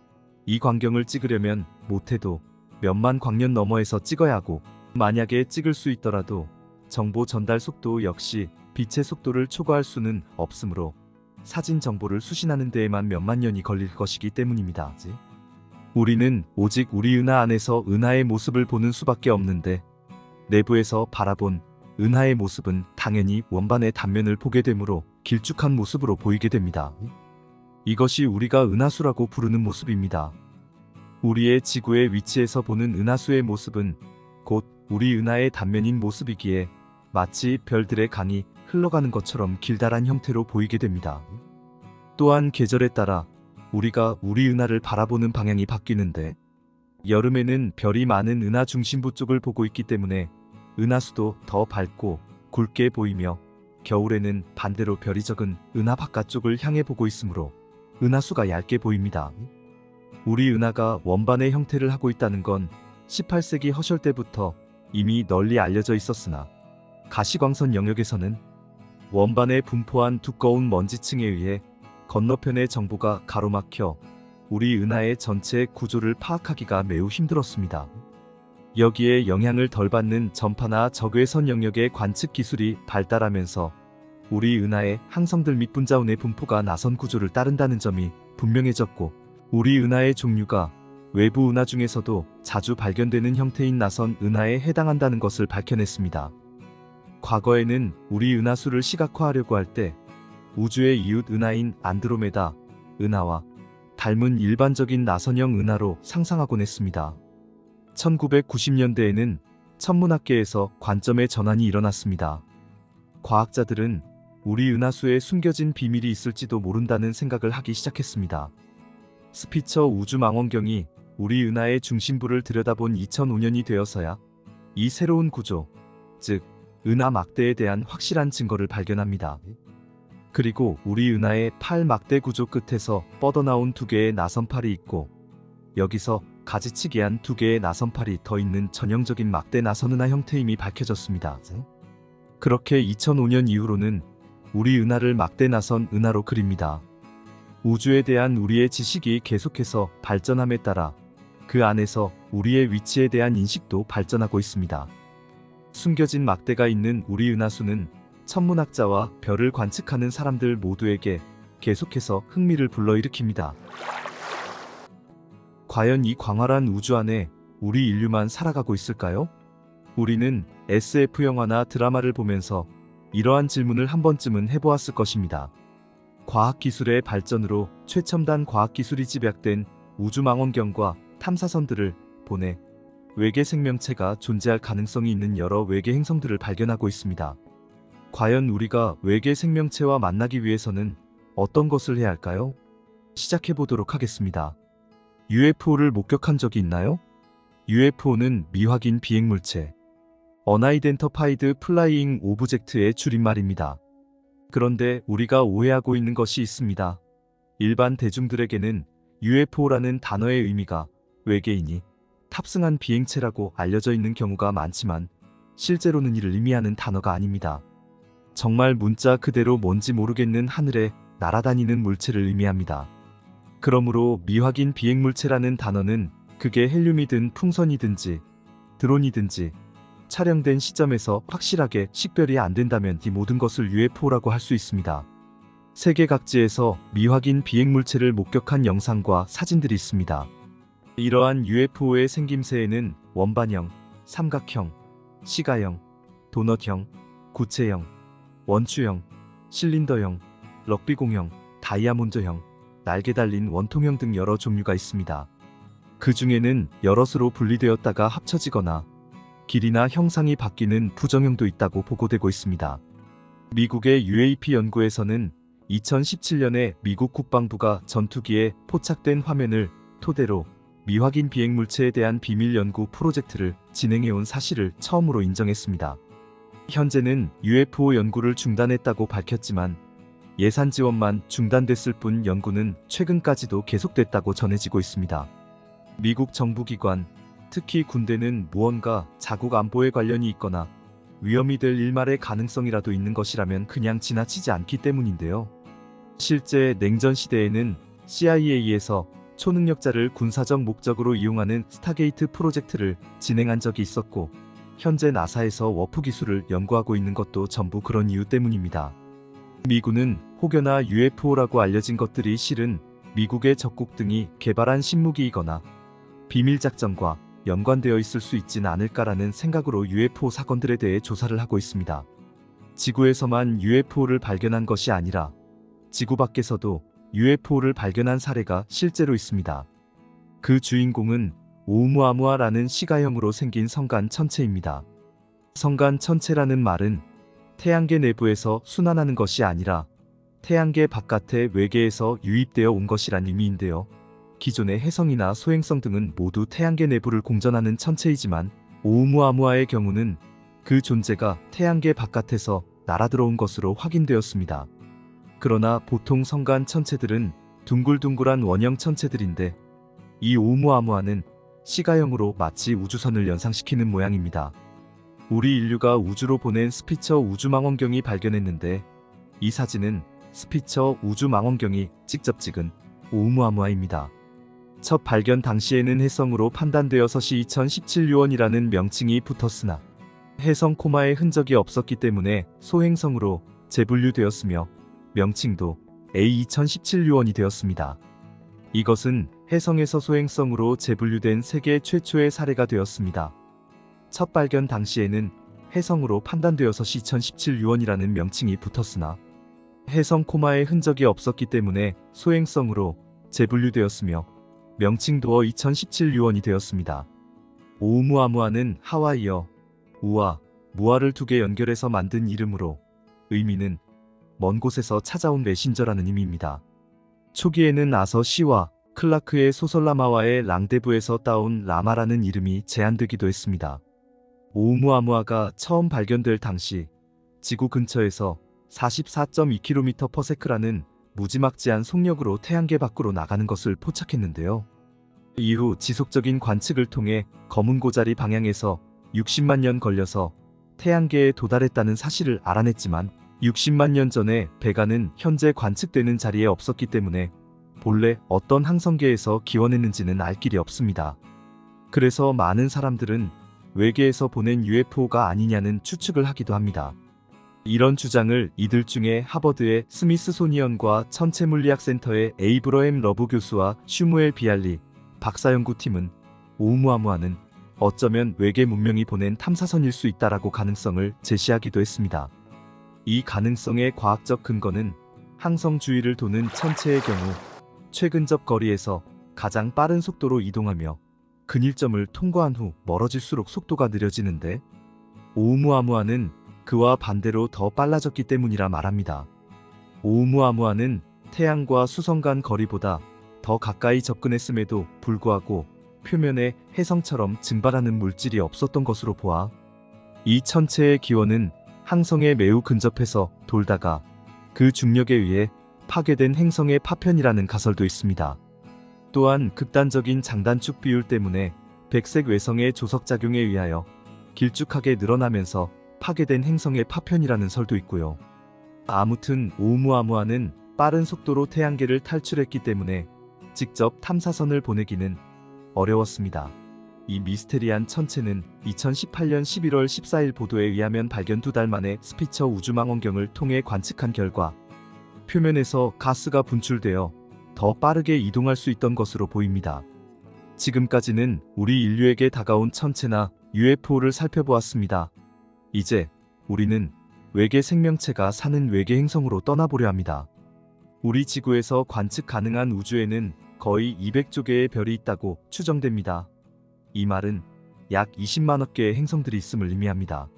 이 광경을 찍으려면 못해도 몇만 광년 너머에서 찍어야 하고 만약에 찍을 수 있더라도 정보 전달 속도 역시 빛의 속도를 초과할 수는 없으므로 사진 정보를 수신하는 데에만 몇만 년이 걸릴 것이기 때문입니다. 우리는 오직 우리 은하 안에서 은하의 모습을 보는 수밖에 없는데 내부에서 바라본 은하의 모습은 당연히 원반의 단면을 보게 되므로 길쭉한 모습으로 보이게 됩니다. 이것이 우리가 은하수라고 부르는 모습입니다. 우리의 지구의 위치에서 보는 은하수의 모습은 곧 우리 은하의 단면인 모습이기에 마치 별들의 강이 흘러가는 것처럼 길다란 형태로 보이게 됩니다. 또한 계절에 따라 우리가 우리 은하를 바라보는 방향이 바뀌는데, 여름에는 별이 많은 은하 중심부 쪽을 보고 있기 때문에 은하수도 더 밝고 굵게 보이며, 겨울에는 반대로 별이 적은 은하 바깥쪽을 향해 보고 있으므로 은하수가 얇게 보입니다. 우리 은하가 원반의 형태를 하고 있다는 건 18세기 허셜 때부터 이미 널리 알려져 있었으나, 가시광선 영역에서는 원반에 분포한 두꺼운 먼지층에 의해 건너편의 정보가 가로막혀 우리 은하의 전체 구조를 파악하기가 매우 힘들었습니다. 여기에 영향을 덜 받는 전파나 적외선 영역의 관측 기술이 발달하면서 우리 은하의 항성들 및 분자운의 분포가 나선 구조를 따른다는 점이 분명해졌고, 우리 은하의 종류가 외부 은하 중에서도 자주 발견되는 형태인 나선 은하에 해당한다는 것을 밝혀냈습니다. 과거에는 우리 은하수를 시각화하려고 할 때 우주의 이웃 은하인 안드로메다 은하와 닮은 일반적인 나선형 은하로 상상하곤 했습니다. 1990년대에는 천문학계에서 관점의 전환이 일어났습니다. 과학자들은 우리 은하수에 숨겨진 비밀이 있을지도 모른다는 생각을 하기 시작했습니다. 스피처 우주망원경이 우리 은하의 중심부를 들여다본 2005년이 되어서야 이 새로운 구조, 즉 은하 막대에 대한 확실한 증거를 발견합니다. 그리고 우리 은하의 팔 막대 구조 끝에서 뻗어나온 두 개의 나선팔이 있고, 여기서 가지치기한 두 개의 나선팔이 더 있는 전형적인 막대 나선은하 형태임이 밝혀졌습니다. 그렇게 2005년 이후로는 우리 은하를 막대 나선 은하로 그립니다. 우주에 대한 우리의 지식이 계속해서 발전함에 따라 그 안에서 우리의 위치에 대한 인식도 발전하고 있습니다. 숨겨진 막대가 있는 우리 은하수는 천문학자와 별을 관측하는 사람들 모두에게 계속해서 흥미를 불러일으킵니다. 과연 이 광활한 우주 안에 우리 인류만 살아가고 있을까요? 우리는 SF 영화나 드라마를 보면서 이러한 질문을 한 번쯤은 해보았을 것입니다. 과학기술의 발전으로 최첨단 과학기술이 집약된 우주망원경과 탐사선들을 보내 외계 생명체가 존재할 가능성이 있는 여러 외계 행성들을 발견하고 있습니다. 과연 우리가 외계 생명체와 만나기 위해서는 어떤 것을 해야 할까요? 시작해보도록 하겠습니다. UFO를 목격한 적이 있나요? UFO는 미확인 비행물체, Unidentified Flying Object의 줄임말입니다. 그런데 우리가 오해하고 있는 것이 있습니다. 일반 대중들에게는 UFO라는 단어의 의미가 외계인이 탑승한 비행체라고 알려져 있는 경우가 많지만, 실제로는 이를 의미하는 단어가 아닙니다. 정말 문자 그대로 뭔지 모르겠는 하늘에 날아다니는 물체를 의미합니다. 그러므로 미확인 비행물체라는 단어는 그게 헬륨이든 풍선이든지 드론이든지 촬영된 시점에서 확실하게 식별이 안 된다면 이 모든 것을 UFO라고 할 수 있습니다. 세계 각지에서 미확인 비행물체를 목격한 영상과 사진들이 있습니다. 이러한 UFO의 생김새에는 원반형, 삼각형, 시가형, 도넛형, 구체형, 원추형, 실린더형, 럭비공형, 다이아몬드형, 날개 달린 원통형 등 여러 종류가 있습니다. 그 중에는 여럿으로 분리되었다가 합쳐지거나 길이나 형상이 바뀌는 부정형도 있다고 보고되고 있습니다. 미국의 UAP 연구에서는 2017년에 미국 국방부가 전투기에 포착된 화면을 토대로 미확인 비행물체에 대한 비밀 연구 프로젝트를 진행해온 사실을 처음으로 인정했습니다. 현재는 UFO 연구를 중단했다고 밝혔지만, 예산 지원만 중단됐을 뿐 연구는 최근까지도 계속됐다고 전해지고 있습니다. 미국 정부기관, 특히 군대는 무언가 자국 안보에 관련이 있거나 위험이 될 일말의 가능성이라도 있는 것이라면 그냥 지나치지 않기 때문인데요. 실제 냉전 시대에는 CIA에서 초능력자를 군사적 목적으로 이용하는 스타게이트 프로젝트를 진행한 적이 있었고, 현재 나사에서 워프 기술을 연구하고 있는 것도 전부 그런 이유 때문입니다. 미군은 혹여나 UFO라고 알려진 것들이 실은 미국의 적국 등이 개발한 신무기이거나 비밀작전과 연관되어 있을 수 있진 않을까라는 생각으로 UFO 사건들에 대해 조사를 하고 있습니다. 지구에서만 UFO를 발견한 것이 아니라 지구 밖에서도 UFO를 발견한 사례가 실제로 있습니다. 그 주인공은 오umuamua라는 시가형으로 생긴 성간 천체입니다. 성간 천체라는 말은 태양계 내부에서 순환하는 것이 아니라 태양계 바깥의 외계에서 유입되어 온 것이란 의미인데요. 기존의 혜성이나 소행성 등은 모두 태양계 내부를 공전하는 천체이지만 오umu아무아의 경우는 그 존재가 태양계 바깥에서 날아들어온 것으로 확인되었습니다. 그러나 보통 성간 천체들은 둥글둥글한 원형 천체들인데 이 오umu아무아는 시가형으로 마치 우주선을 연상시키는 모양입니다. 우리 인류가 우주로 보낸 스피처 우주망원경이 발견했는데 이 사진은 스피처 우주망원경이 직접 찍은 오umu아무아입니다. 첫 발견 당시에는 혜성으로 판단되어서 2017 명칭이 붙었으나 혜성 코마의 흔적이 없었기 때문에 소행성으로 재분류되었으며 명칭도 A2017이 되었습니다. 이것은 혜성에서 소행성으로 재분류된 세계 최초의 사례가 되었습니다. 첫 발견 당시에는 혜성으로 판단되어서 2017 명칭이 붙었으나 혜성 코마의 흔적이 없었기 때문에 소행성으로 재분류되었으며 명칭도 2017 되었습니다. 오umu아무아는 하와이어 우와, 무아를 두 개 연결해서 만든 이름으로 의미는 먼 곳에서 찾아온 메신저라는 의미입니다. 초기에는 아서 시와 클라크의 소설 라마와의 랑데부에서 따온 라마라는 이름이 제안되기도 했습니다. 오umu아무아가 처음 발견될 당시 지구 근처에서 44.2km/s라는 무지막지한 속력으로 태양계 밖으로 나가는 것을 포착했는데요. 이후 지속적인 관측을 통해 검은 고자리 방향에서 60만 년 걸려서 태양계에 도달했다는 사실을 알아냈지만 60만 년 전에 베가는 현재 관측되는 자리에 없었기 때문에 본래 어떤 항성계에서 기원했는지는 알 길이 없습니다. 그래서 많은 사람들은 외계에서 보낸 UFO가 아니냐는 추측을 하기도 합니다. 이런 주장을 이들 중에 하버드의 스미스소니언과 천체물리학센터의 에이브러햄 러브 교수와 슈무엘 비알리 박사연구팀은 오umu아무아는 어쩌면 외계 문명이 보낸 탐사선일 수 있다라고 가능성을 제시하기도 했습니다. 이 가능성의 과학적 근거는 항성 주위를 도는 천체의 경우 최근접 거리에서 가장 빠른 속도로 이동하며 근일점을 통과한 후 멀어질수록 속도가 느려지는데 오umu아무아는 그와 반대로 더 빨라졌기 때문이라 말합니다. 오umu아무아는 태양과 수성 간 거리보다 더 가까이 접근했음에도 불구하고 표면에 혜성처럼 증발하는 물질이 없었던 것으로 보아 이 천체의 기원은 항성에 매우 근접해서 돌다가 그 중력에 의해 파괴된 행성의 파편이라는 가설도 있습니다. 또한 극단적인 장단축 비율 때문에 백색 외성의 조석작용에 의하여 길쭉하게 늘어나면서 파괴된 행성의 파편이라는 설도 있고요. 아무튼 오umu아무아는 빠른 속도로 태양계를 탈출했기 때문에 직접 탐사선을 보내기는 어려웠습니다. 이 미스테리한 천체는 2018년 11월 14일 보도에 의하면 발견 2달 만에 스피처 우주망원경을 통해 관측한 결과 표면에서 가스가 분출되어 더 빠르게 이동할 수 있던 것으로 보입니다. 지금까지는 우리 인류에게 다가온 천체나 UFO를 살펴보았습니다. 이제 우리는 외계 생명체가 사는 외계 행성으로 떠나보려 합니다. 우리 지구에서 관측 가능한 우주에는 거의 200조 개의 별이 있다고 추정됩니다. 이 말은 약 20만억 개의 행성들이 있음을 의미합니다.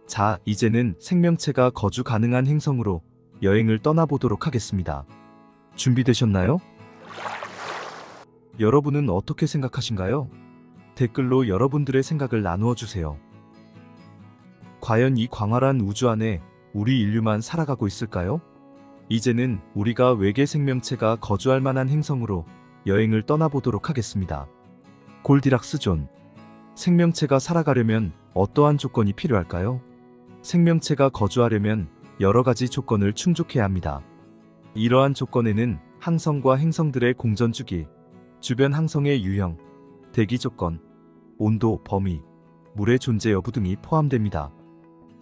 자, 이제는 생명체가 거주 가능한 행성으로 여행을 떠나보도록 하겠습니다. 준비되셨나요? 여러분은 어떻게 생각하신가요? 댓글로 여러분들의 생각을 나누어 주세요. 과연 이 광활한 우주 안에 우리 인류만 살아가고 있을까요? 이제는 우리가 외계 생명체가 거주할 만한 행성으로 여행을 떠나보도록 하겠습니다. 골디락스 존. 생명체가 살아가려면 어떠한 조건이 필요할까요? 생명체가 거주하려면 여러 가지 조건을 충족해야 합니다. 이러한 조건에는 항성과 행성들의 공전주기, 주변 항성의 유형, 대기 조건, 온도, 범위, 물의 존재 여부 등이 포함됩니다.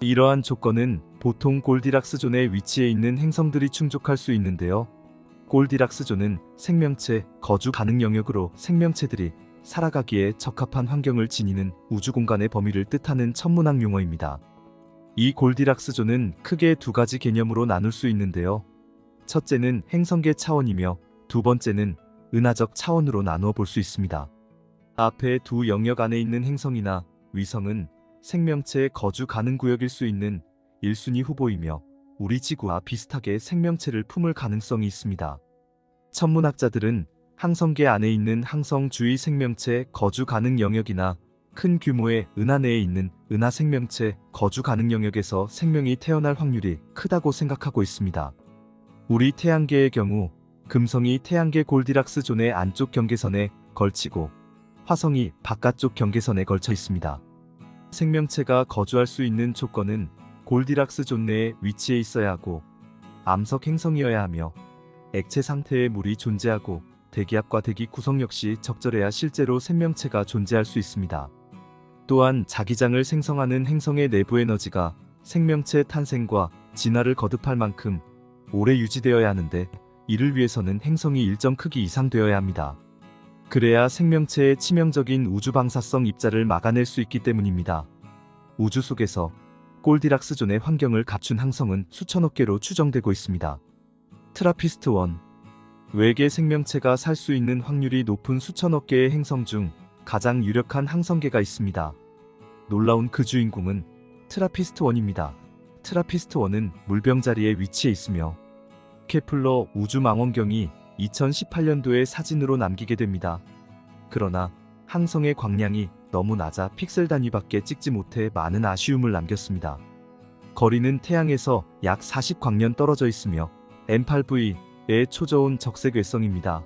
이러한 조건은 보통 골디락스 존에 위치해 있는 행성들이 충족할 수 있는데요. 골디락스 존은 생명체 거주 가능 영역으로 생명체들이 살아가기에 적합한 환경을 지니는 우주 공간의 범위를 뜻하는 천문학 용어입니다. 이 골디락스 존은 크게 두 가지 개념으로 나눌 수 있는데요. 첫째는 행성계 차원이며 두 번째는 은하적 차원으로 나누어 볼 수 있습니다. 앞에 두 영역 안에 있는 행성이나 위성은 생명체의 거주 가능 구역일 수 있는 1순위 후보이며 우리 지구와 비슷하게 생명체를 품을 가능성이 있습니다. 천문학자들은 항성계 안에 있는 항성 주위 생명체 거주 가능 영역이나 큰 규모의 은하 내에 있는 은하 생명체 거주 가능 영역에서 생명이 태어날 확률이 크다고 생각하고 있습니다. 우리 태양계의 경우 금성이 태양계 골디락스 존의 안쪽 경계선에 걸치고 화성이 바깥쪽 경계선에 걸쳐 있습니다. 생명체가 거주할 수 있는 조건은 골디락스 존 내에 위치해 있어야 하고 암석 행성이어야 하며 액체 상태의 물이 존재하고 대기압과 대기 구성 역시 적절해야 실제로 생명체가 존재할 수 있습니다. 또한 자기장을 생성하는 행성의 내부 에너지가 생명체 탄생과 진화를 거듭할 만큼 오래 유지되어야 하는데 이를 위해서는 행성이 일정 크기 이상 되어야 합니다. 그래야 생명체의 치명적인 우주 방사성 입자를 막아낼 수 있기 때문입니다. 우주 속에서 골디락스 존의 환경을 갖춘 항성은 수천억 개로 추정되고 있습니다. 트라피스트 1. 외계 생명체가 살 수 있는 확률이 높은 수천억 개의 행성 중 가장 유력한 항성계가 있습니다. 놀라운 그 주인공은 트라피스트 1입니다. 트라피스트 1은 물병자리에 위치해 있으며 케플러 우주망원경이 2018년도에 사진으로 남기게 됩니다. 그러나 항성의 광량이 너무 낮아 픽셀 단위밖에 찍지 못해 많은 아쉬움을 남겼습니다. 거리는 태양에서 약 40광년 떨어져 있으며 M8V의 초저온 적색 외성입니다.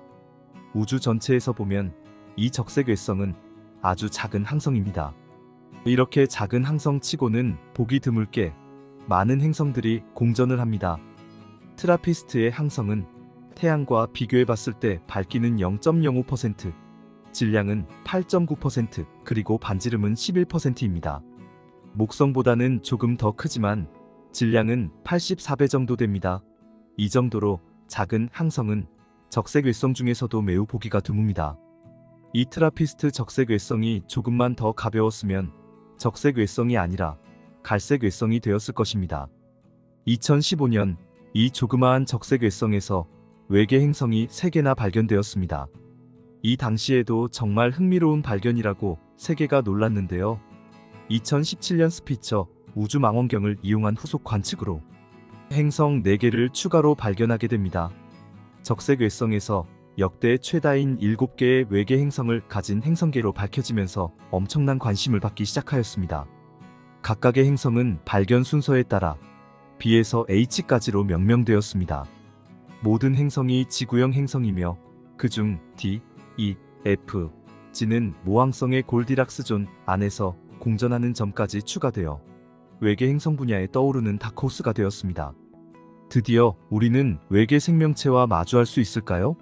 우주 전체에서 보면 이 적색 외성은 아주 작은 항성입니다. 이렇게 작은 항성치고는 보기 드물게 많은 행성들이 공전을 합니다. 트라피스트의 항성은 태양과 비교해봤을 때 밝기는 0.05%, 질량은 8.9%, 그리고 반지름은 11%입니다. 목성보다는 조금 더 크지만 질량은 84배 정도 됩니다. 이 정도로 작은 항성은 적색 외성 중에서도 매우 보기가 드뭅니다. 이 트라피스트 적색 외성이 조금만 더 가벼웠으면 적색 외성이 아니라 갈색 외성이 되었을 것입니다. 2015년 이 조그마한 적색 외성에서 외계 행성이 3개나 발견되었습니다. 이 당시에도 정말 흥미로운 발견이라고 세계가 놀랐는데요. 2017년 스피처 우주망원경을 이용한 후속 관측으로 행성 4개를 추가로 발견하게 됩니다. 적색 외성에서 역대 최다인 7개의 외계 행성을 가진 행성계로 밝혀지면서 엄청난 관심을 받기 시작하였습니다. 각각의 행성은 발견 순서에 따라 B에서 H까지로 명명되었습니다. 모든 행성이 지구형 행성이며 그중 D, E, F, G는 모항성의 골디락스 존 안에서 공전하는 점까지 추가되어 외계 행성 분야에 떠오르는 다크호스가 되었습니다. 드디어 우리는 외계 생명체와 마주할 수 있을까요?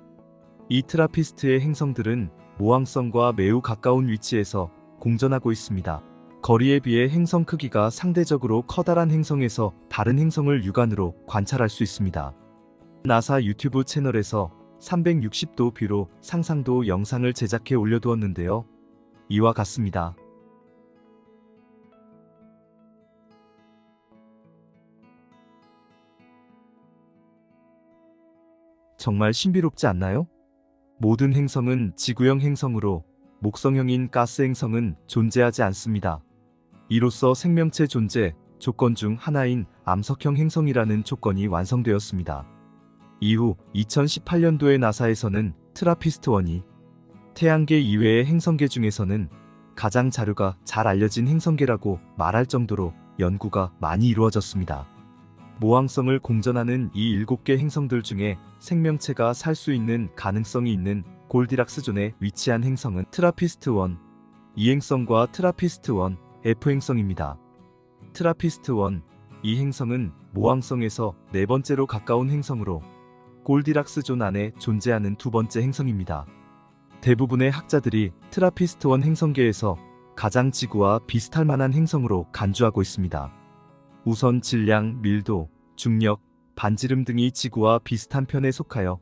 이 트라피스트의 행성들은 모항성과 매우 가까운 위치에서 공전하고 있습니다. 거리에 비해 행성 크기가 상대적으로 커다란 행성에서 다른 행성을 육안으로 관찰할 수 있습니다. 나사 유튜브 채널에서 360도 뷰로 상상도 영상을 제작해 올려두었는데요. 이와 같습니다. 정말 신비롭지 않나요? 모든 행성은 지구형 행성으로 목성형인 가스 행성은 존재하지 않습니다. 이로써 생명체 존재 조건 중 하나인 암석형 행성이라는 조건이 완성되었습니다. 이후 2018년도에 나사에서는 트라피스트 1이 태양계 이외의 행성계 중에서는 가장 자료가 잘 알려진 행성계라고 말할 정도로 연구가 많이 이루어졌습니다. 모항성을 공전하는 이 7개 행성들 중에 생명체가 살 수 있는 가능성이 있는 골디락스 존에 위치한 행성은 트라피스트 1, 이 행성과 트라피스트 1, F 행성입니다. 트라피스트 1, 이 행성은 모항성에서 4번째로 가까운 행성으로 골디락스 존 안에 존재하는 2번째 행성입니다. 대부분의 학자들이 트라피스트 1 행성계에서 가장 지구와 비슷할 만한 행성으로 간주하고 있습니다. 우선 질량, 밀도, 중력, 반지름 등이 지구와 비슷한 편에 속하여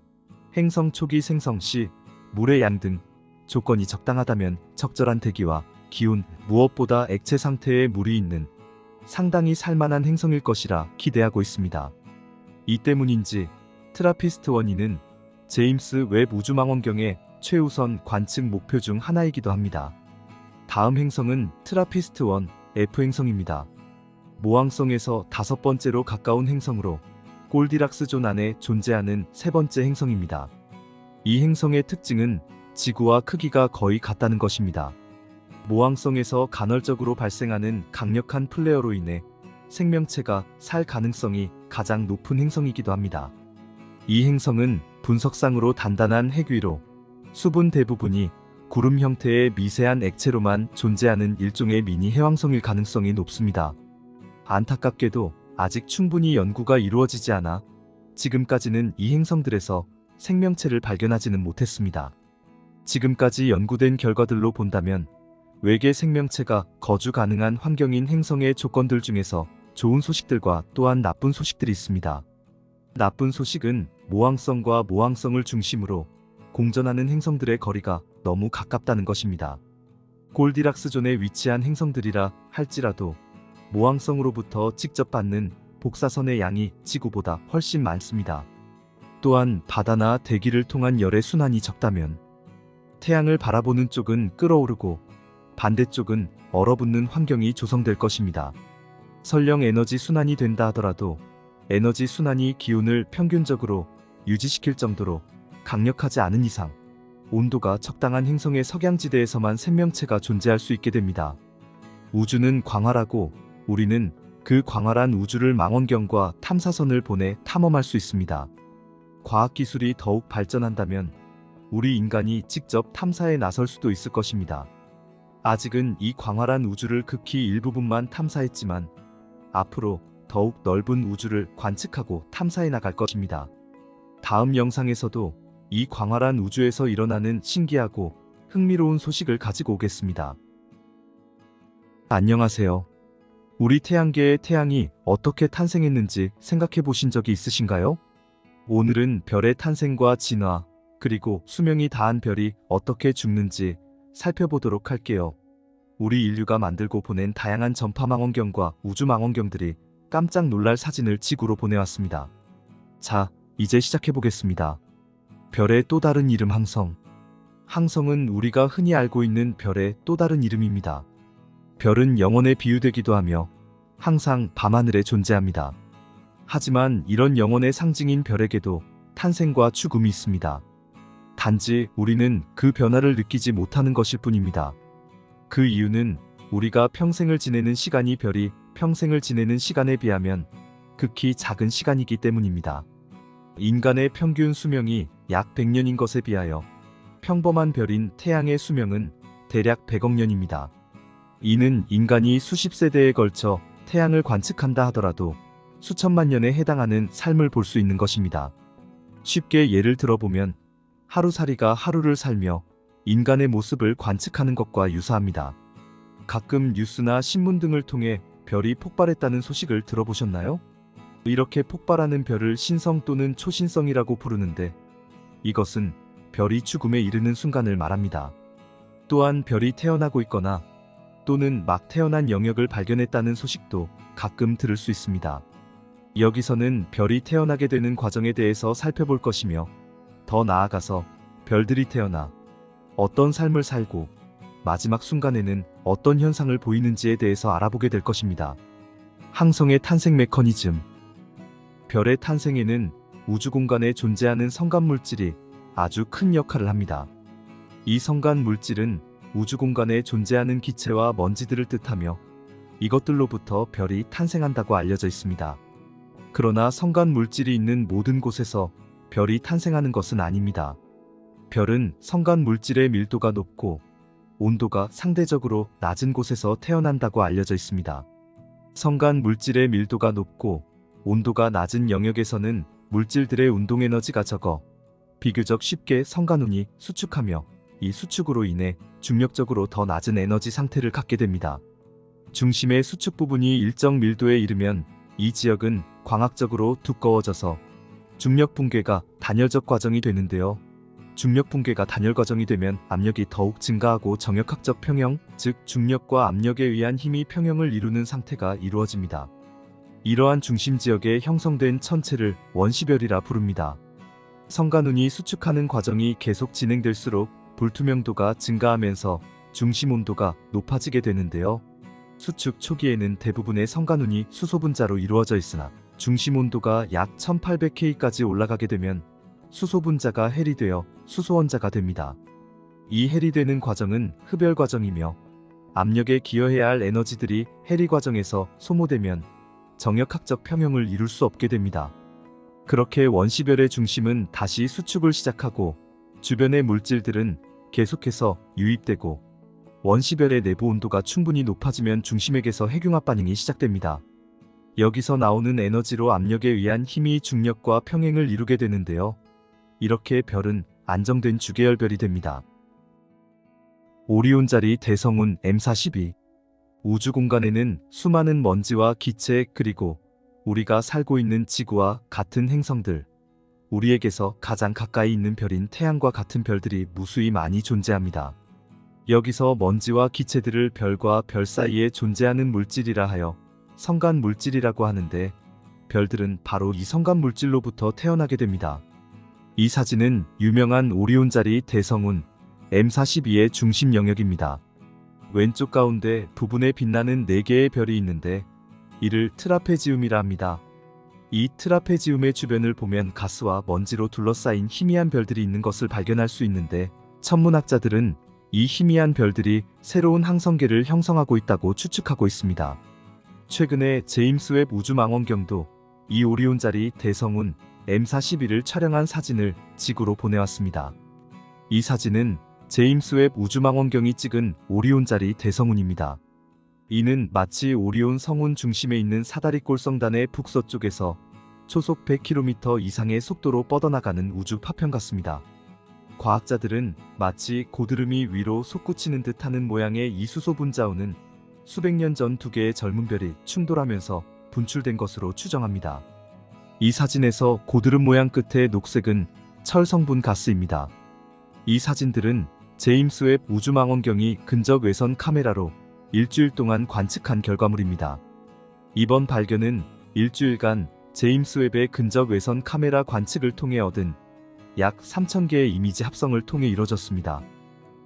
행성 초기 생성 시 물의 양 등 조건이 적당하다면 적절한 대기와 기온, 무엇보다 액체 상태의 물이 있는 상당히 살만한 행성일 것이라 기대하고 있습니다. 이 때문인지 트라피스트 1은 제임스 웹 우주망원경의 최우선 관측 목표 중 하나이기도 합니다. 다음 행성은 트라피스트 1, F 행성입니다. 모항성에서 5번째로 가까운 행성으로 골디락스 존 안에 존재하는 3번째 행성입니다. 이 행성의 특징은 지구와 크기가 거의 같다는 것입니다. 모항성에서 간헐적으로 발생하는 강력한 플레어로 인해 생명체가 살 가능성이 가장 높은 행성이기도 합니다. 이 행성은 분석상으로 단단한 핵 위로 수분 대부분이 구름 형태의 미세한 액체로만 존재하는 일종의 미니 해왕성일 가능성이 높습니다. 안타깝게도 아직 충분히 연구가 이루어지지 않아 지금까지는 이 행성들에서 생명체를 발견하지는 못했습니다. 지금까지 연구된 결과들로 본다면 외계 생명체가 거주 가능한 환경인 행성의 조건들 중에서 좋은 소식들과 또한 나쁜 소식들이 있습니다. 나쁜 소식은 모항성과 모항성을 중심으로 공전하는 행성들의 거리가 너무 가깝다는 것입니다. 골디락스 존에 위치한 행성들이라 할지라도 모항성으로부터 직접 받는 복사선의 양이 지구보다 훨씬 많습니다. 또한 바다나 대기를 통한 열의 순환이 적다면 태양을 바라보는 쪽은 끓어오르고 반대쪽은 얼어붙는 환경이 조성될 것입니다. 설령 에너지 순환이 된다 하더라도 에너지 순환이 기온을 평균적으로 유지시킬 정도로 강력하지 않은 이상 온도가 적당한 행성의 석양지대에서만 생명체가 존재할 수 있게 됩니다. 우주는 광활하고 우리는 그 광활한 우주를 망원경과 탐사선을 보내 탐험할 수 있습니다. 과학기술이 더욱 발전한다면 우리 인간이 직접 탐사에 나설 수도 있을 것입니다. 아직은 이 광활한 우주를 극히 일부분만 탐사했지만 앞으로 더욱 넓은 우주를 관측하고 탐사해 나갈 것입니다. 다음 영상에서도 이 광활한 우주에서 일어나는 신기하고 흥미로운 소식을 가지고 오겠습니다. 안녕하세요. 우리 태양계의 태양이 어떻게 탄생했는지 생각해 보신 적이 있으신가요? 오늘은 별의 탄생과 진화, 그리고 수명이 다한 별이 어떻게 죽는지 살펴보도록 할게요. 우리 인류가 만들고 보낸 다양한 전파망원경과 우주망원경들이 깜짝 놀랄 사진을 지구로 보내왔습니다. 자, 이제 시작해보겠습니다. 별의 또 다른 이름 항성. 항성은 우리가 흔히 알고 있는 별의 또 다른 이름입니다. 별은 영원에 비유되기도 하며 항상 밤하늘에 존재합니다. 하지만 이런 영원의 상징인 별에게도 탄생과 죽음이 있습니다. 단지 우리는 그 변화를 느끼지 못하는 것일 뿐입니다. 그 이유는 우리가 평생을 지내는 시간이 별이 평생을 지내는 시간에 비하면 극히 작은 시간이기 때문입니다. 인간의 평균 수명이 약 100년인 것에 비하여 평범한 별인 태양의 수명은 대략 100억 년입니다. 이는 인간이 수십 세대에 걸쳐 태양을 관측한다 하더라도 수천만 년에 해당하는 삶을 볼 수 있는 것입니다. 쉽게 예를 들어보면 하루살이가 하루를 살며 인간의 모습을 관측하는 것과 유사합니다. 가끔 뉴스나 신문 등을 통해 별이 폭발했다는 소식을 들어보셨나요? 이렇게 폭발하는 별을 신성 또는 초신성이라고 부르는데 이것은 별이 죽음에 이르는 순간을 말합니다. 또한 별이 태어나고 있거나 또는 막 태어난 영역을 발견했다는 소식도 가끔 들을 수 있습니다. 여기서는 별이 태어나게 되는 과정에 대해서 살펴볼 것이며 더 나아가서 별들이 태어나 어떤 삶을 살고 마지막 순간에는 어떤 현상을 보이는지에 대해서 알아보게 될 것입니다. 항성의 탄생 메커니즘. 별의 탄생에는 우주 공간에 존재하는 성간 물질이 아주 큰 역할을 합니다. 이 성간 물질은 우주 공간에 존재하는 기체와 먼지들을 뜻하며 이것들로부터 별이 탄생한다고 알려져 있습니다. 그러나 성간 물질이 있는 모든 곳에서 별이 탄생하는 것은 아닙니다. 별은 성간 물질의 밀도가 높고 온도가 상대적으로 낮은 곳에서 태어난다고 알려져 있습니다. 성간 물질의 밀도가 높고 온도가 낮은 영역에서는 물질들의 운동 에너지가 적어 비교적 쉽게 성간운이 수축하며 이 수축으로 인해 중력적으로 더 낮은 에너지 상태를 갖게 됩니다. 중심의 수축 부분이 일정 밀도에 이르면 이 지역은 광학적으로 두꺼워져서 중력 붕괴가 단열적 과정이 되는데요. 중력 붕괴가 단열 과정이 되면 압력이 더욱 증가하고 정역학적 평형, 즉 중력과 압력에 의한 힘이 평형을 이루는 상태가 이루어집니다. 이러한 중심 지역에 형성된 천체를 원시별이라 부릅니다. 성간운이 수축하는 과정이 계속 진행될수록 불투명도가 증가하면서 중심 온도가 높아지게 되는데요. 수축 초기에는 대부분의 성간운이 수소분자로 이루어져 있으나 중심 온도가 약 1800K까지 올라가게 되면 수소분자가 해리되어 수소원자가 됩니다. 이 해리되는 과정은 흡열 과정이며 압력에 기여해야 할 에너지들이 해리 과정에서 소모되면 정역학적 평형을 이룰 수 없게 됩니다. 그렇게 원시별의 중심은 다시 수축을 시작하고 주변의 물질들은 계속해서 유입되고 원시별의 내부 온도가 충분히 높아지면 중심액에서 핵융합 반응이 시작됩니다. 여기서 나오는 에너지로 압력에 의한 힘이 중력과 평행을 이루게 되는데요. 이렇게 별은 안정된 주계열별이 됩니다. 오리온자리 대성운 M42. 우주 공간에는 수많은 먼지와 기체 그리고 우리가 살고 있는 지구와 같은 행성들, 우리에게서 가장 가까이 있는 별인 태양과 같은 별들이 무수히 많이 존재합니다. 여기서 먼지와 기체들을 별과 별 사이에 존재하는 물질이라 하여 성간 물질이라고 하는데 별들은 바로 이 성간 물질로부터 태어나게 됩니다. 이 사진은 유명한 오리온자리 대성운 M42의 중심 영역입니다. 왼쪽 가운데 부분에 빛나는 4개의 별이 있는데 이를 트라페지움이라 합니다. 이 트라페지움의 주변을 보면 가스와 먼지로 둘러싸인 희미한 별들이 있는 것을 발견할 수 있는데 천문학자들은 이 희미한 별들이 새로운 항성계를 형성하고 있다고 추측하고 있습니다. 최근에 제임스 웹 우주망원경도 이 오리온자리 대성운 M41을 촬영한 사진을 지구로 보내왔습니다. 이 사진은 제임스 웹 우주망원경이 찍은 오리온자리 대성운입니다. 이는 마치 오리온 성운 중심에 있는 사다리꼴성단의 북서쪽에서 초속 100km 이상의 속도로 뻗어나가는 우주 파편 같습니다. 과학자들은 마치 고드름이 위로 솟구치는 듯하는 모양의 이 수소분자운은 수백 년 전 2개의 젊은 별이 충돌하면서 분출된 것으로 추정합니다. 이 사진에서 고드름 모양 끝의 녹색은 철 성분 가스입니다. 이 사진들은 제임스 웹 우주망원경이 근적 외선 카메라로 일주일 동안 관측한 결과물입니다. 이번 발견은 일주일간 제임스 웹의 근적 외선 카메라 관측을 통해 얻은 약 3000개의 이미지 합성을 통해 이뤄졌습니다.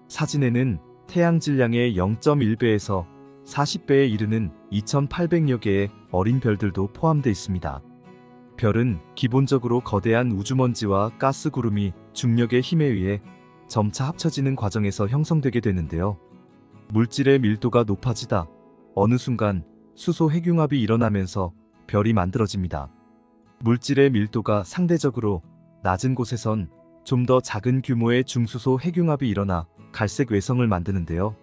사진에는 태양 질량의 0.1배에서 40배에 이르는 2800여 개의 어린 별들도 포함되어 있습니다. 별은 기본적으로 거대한 우주먼지와 가스 구름이 중력의 힘에 의해 점차 합쳐지는 과정에서 형성되게 되는데요. 물질의 밀도가 높아지다 어느 순간 수소 핵융합이 일어나면서 별이 만들어집니다. 물질의 밀도가 상대적으로 낮은 곳에선 좀 더 작은 규모의 중수소 핵융합이 일어나 갈색 외성을 만드는데요.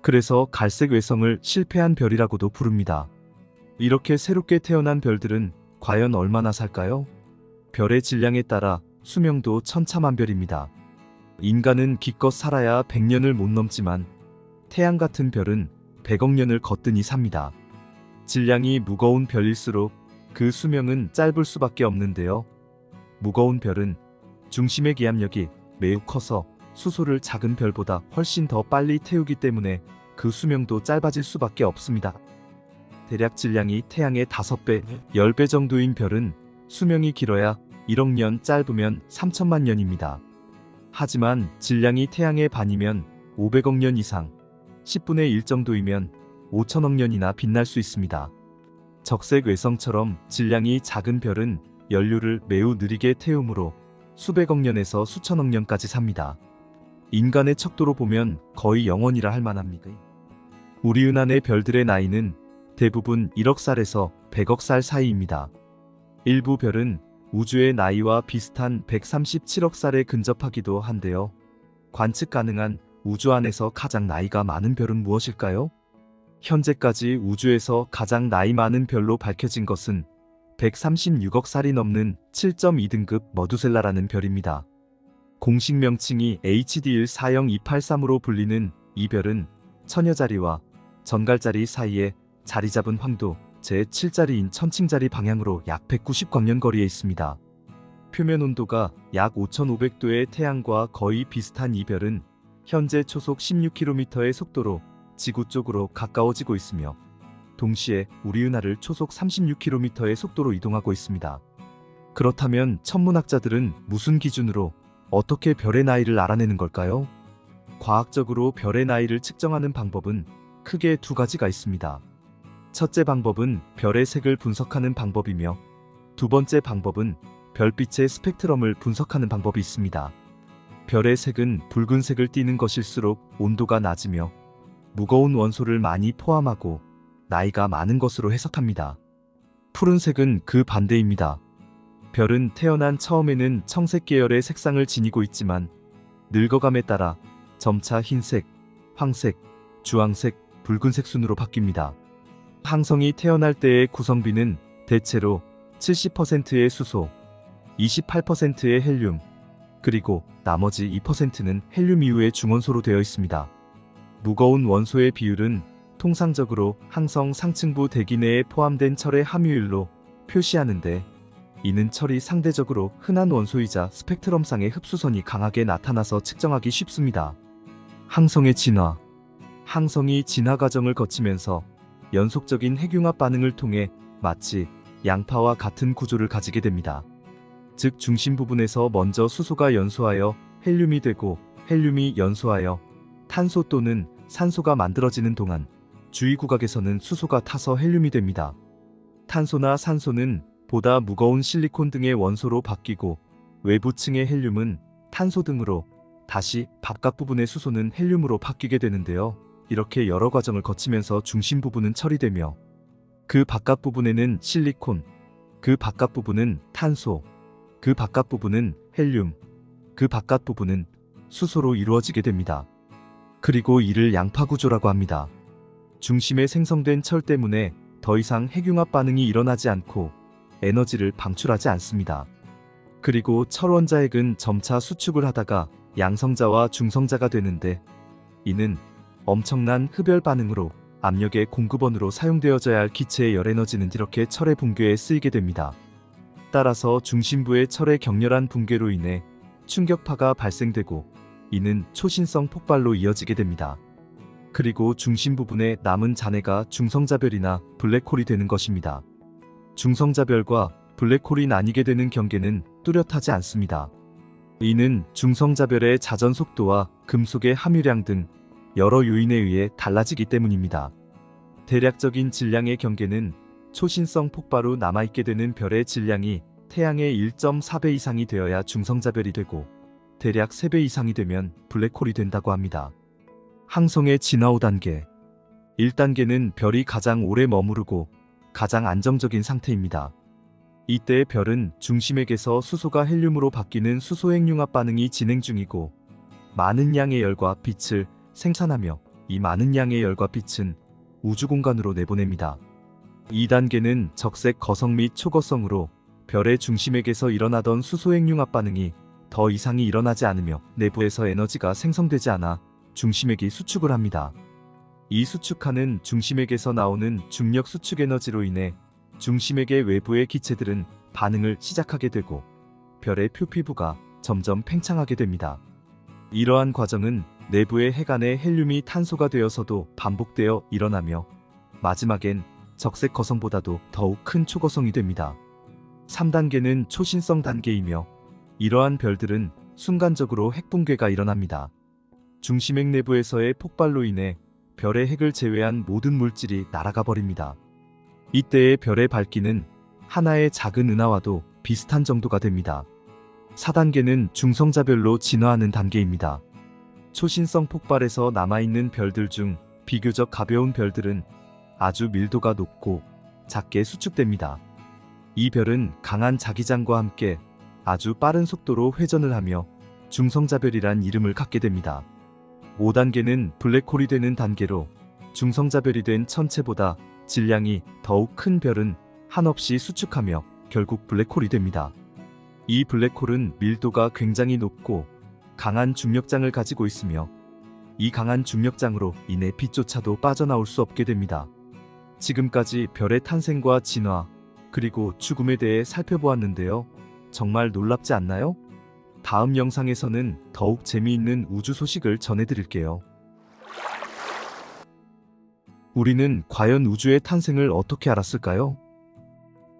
그래서 갈색 외성을 실패한 별이라고도 부릅니다. 이렇게 새롭게 태어난 별들은 과연 얼마나 살까요? 별의 질량에 따라 수명도 천차만별입니다. 인간은 기껏 살아야 100년을 못 넘지만 태양 같은 별은 100억 년을 거뜬히 삽니다. 질량이 무거운 별일수록 그 수명은 짧을 수밖에 없는데요. 무거운 별은 중심의 기압력이 매우 커서 수소를 작은 별보다 훨씬 더 빨리 태우기 때문에 그 수명도 짧아질 수밖에 없습니다. 대략 질량이 태양의 5배, 10배 정도인 별은 수명이 길어야 1억 년, 짧으면 3천만 년입니다. 하지만 질량이 태양의 반이면 500억 년 이상, 10분의 1 정도이면 5천억 년이나 빛날 수 있습니다. 적색 외성처럼 질량이 작은 별은 연료를 매우 느리게 태우므로 수백억 년에서 수천억 년까지 삽니다. 인간의 척도로 보면 거의 영원이라 할 만합니다. 우리 은하의 별들의 나이는 대부분 1억 살에서 100억 살 사이입니다. 일부 별은 우주의 나이와 비슷한 137억 살에 근접하기도 한데요. 관측 가능한 우주 안에서 가장 나이가 많은 별은 무엇일까요? 현재까지 우주에서 가장 나이 많은 별로 밝혀진 것은 136억 살이 넘는 7.2등급 머두셀라라는 별입니다. 공식 명칭이 HD140283으로 불리는 이 별은 처녀자리와 전갈자리 사이에 자리 잡은 황도 제7자리인 천칭자리 방향으로 약 190광년 거리에 있습니다. 표면 온도가 약 5500도의 태양과 거의 비슷한 이 별은 현재 초속 16km의 속도로 지구 쪽으로 가까워지고 있으며 동시에 우리 은하를 초속 36km의 속도로 이동하고 있습니다. 그렇다면 천문학자들은 무슨 기준으로 어떻게 별의 나이를 알아내는 걸까요? 과학적으로 별의 나이를 측정하는 방법은 크게 두 가지가 있습니다. 첫째 방법은 별의 색을 분석하는 방법이며 두 번째 방법은 별빛의 스펙트럼을 분석하는 방법이 있습니다. 별의 색은 붉은색을 띠는 것일수록 온도가 낮으며 무거운 원소를 많이 포함하고 나이가 많은 것으로 해석합니다. 푸른색은 그 반대입니다. 별은 태어난 처음에는 청색 계열의 색상을 지니고 있지만 늙어감에 따라 점차 흰색, 황색, 주황색, 붉은색 순으로 바뀝니다. 항성이 태어날 때의 구성비는 대체로 70%의 수소, 28%의 헬륨, 그리고 나머지 2%는 헬륨 이후의 중원소로 되어 있습니다. 무거운 원소의 비율은 통상적으로 항성 상층부 대기 내에 포함된 철의 함유율로 표시하는데 이는 철이 상대적으로 흔한 원소이자 스펙트럼상의 흡수선이 강하게 나타나서 측정하기 쉽습니다. 항성의 진화. 항성이 진화 과정을 거치면서 연속적인 핵융합 반응을 통해 마치 양파와 같은 구조를 가지게 됩니다. 즉 중심 부분에서 먼저 수소가 연소하여 헬륨이 되고 헬륨이 연소하여 탄소 또는 산소가 만들어지는 동안 주위 구각에서는 수소가 타서 헬륨이 됩니다. 탄소나 산소는 보다 무거운 실리콘 등의 원소로 바뀌고 외부층의 헬륨은 탄소 등으로 다시 바깥 부분의 수소는 헬륨으로 바뀌게 되는데요. 이렇게 여러 과정을 거치면서 중심 부분은 철이 되며 그 바깥 부분에는 실리콘, 그 바깥 부분은 탄소, 그 바깥 부분은 헬륨, 그 바깥 부분은 수소로 이루어지게 됩니다. 그리고 이를 양파 구조라고 합니다. 중심에 생성된 철 때문에 더 이상 핵융합 반응이 일어나지 않고 에너지를 방출하지 않습니다. 그리고 철 원자핵은 점차 수축을 하다가 양성자와 중성자가 되는데 이는 엄청난 흡열 반응으로 압력의 공급원으로 사용되어져야 할 기체의 열 에너지는 이렇게 철의 붕괴에 쓰이게 됩니다. 따라서 중심부의 철의 격렬한 붕괴로 인해 충격파가 발생되고 이는 초신성 폭발로 이어지게 됩니다. 그리고 중심 부분에 남은 잔해가 중성자별이나 블랙홀이 되는 것입니다. 중성자별과 블랙홀이 나뉘게 되는 경계는 뚜렷하지 않습니다. 이는 중성자별의 자전 속도와 금속의 함유량 등 여러 요인에 의해 달라지기 때문입니다. 대략적인 질량의 경계는 초신성 폭발 후 남아있게 되는 별의 질량이 태양의 1.4배 이상이 되어야 중성자별이 되고 대략 3배 이상이 되면 블랙홀이 된다고 합니다. 항성의 진화 5단계. 1단계는 별이 가장 오래 머무르고 가장 안정적인 상태입니다. 이때 별은 중심액에서 수소가 헬륨으로 바뀌는 수소핵융합 반응이 진행 중이고 많은 양의 열과 빛을 생산하며 이 많은 양의 열과 빛은 우주 공간으로 내보냅니다. 2단계는 적색 거성 및 초거성으로 별의 중심액에서 일어나던 수소핵융합 반응이 더 이상이 일어나지 않으며 내부에서 에너지가 생성되지 않아 중심액이 수축을 합니다. 이 수축하는 중심액에서 나오는 중력 수축 에너지로 인해 중심액의 외부의 기체들은 반응을 시작하게 되고 별의 표피부가 점점 팽창하게 됩니다. 이러한 과정은 내부의 핵 안에 헬륨이 탄소가 되어서도 반복되어 일어나며 마지막엔 적색 거성보다도 더욱 큰 초거성이 됩니다. 3단계는 초신성 단계이며 이러한 별들은 순간적으로 핵붕괴가 일어납니다. 중심핵 내부에서의 폭발로 인해 별의 핵을 제외한 모든 물질이 날아가 버립니다. 이때의 별의 밝기는 하나의 작은 은하와도 비슷한 정도가 됩니다. 4단계는 중성자별로 진화하는 단계입니다. 초신성 폭발에서 남아있는 별들 중 비교적 가벼운 별들은 아주 밀도가 높고 작게 수축됩니다. 이 별은 강한 자기장과 함께 아주 빠른 속도로 회전을 하며 중성자별이란 이름을 갖게 됩니다. 5단계는 블랙홀이 되는 단계로 중성자별이 된 천체보다 질량이 더욱 큰 별은 한없이 수축하며 결국 블랙홀이 됩니다. 이 블랙홀은 밀도가 굉장히 높고 강한 중력장을 가지고 있으며 이 강한 중력장으로 인해 빛조차도 빠져나올 수 없게 됩니다. 지금까지 별의 탄생과 진화, 그리고 죽음에 대해 살펴보았는데요. 정말 놀랍지 않나요? 다음 영상에서는 더욱 재미있는 우주 소식을 전해드릴게요. 우리는 과연 우주의 탄생을 어떻게 알았을까요?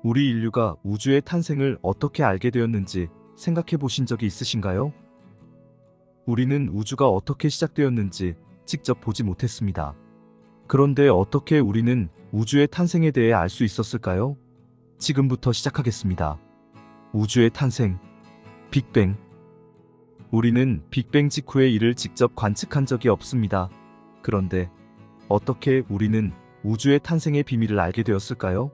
우리 인류가 우주의 탄생을 어떻게 알게 되었는지 생각해 보신 적이 있으신가요? 우리는 우주가 어떻게 시작되었는지 직접 보지 못했습니다. 그런데 어떻게 우리는 우주의 탄생에 대해 알 수 있었을까요? 지금부터 시작하겠습니다. 우주의 탄생, 빅뱅. 우리는 빅뱅 직후의 일을 직접 관측한 적이 없습니다. 그런데 어떻게 우리는 우주의 탄생의 비밀을 알게 되었을까요?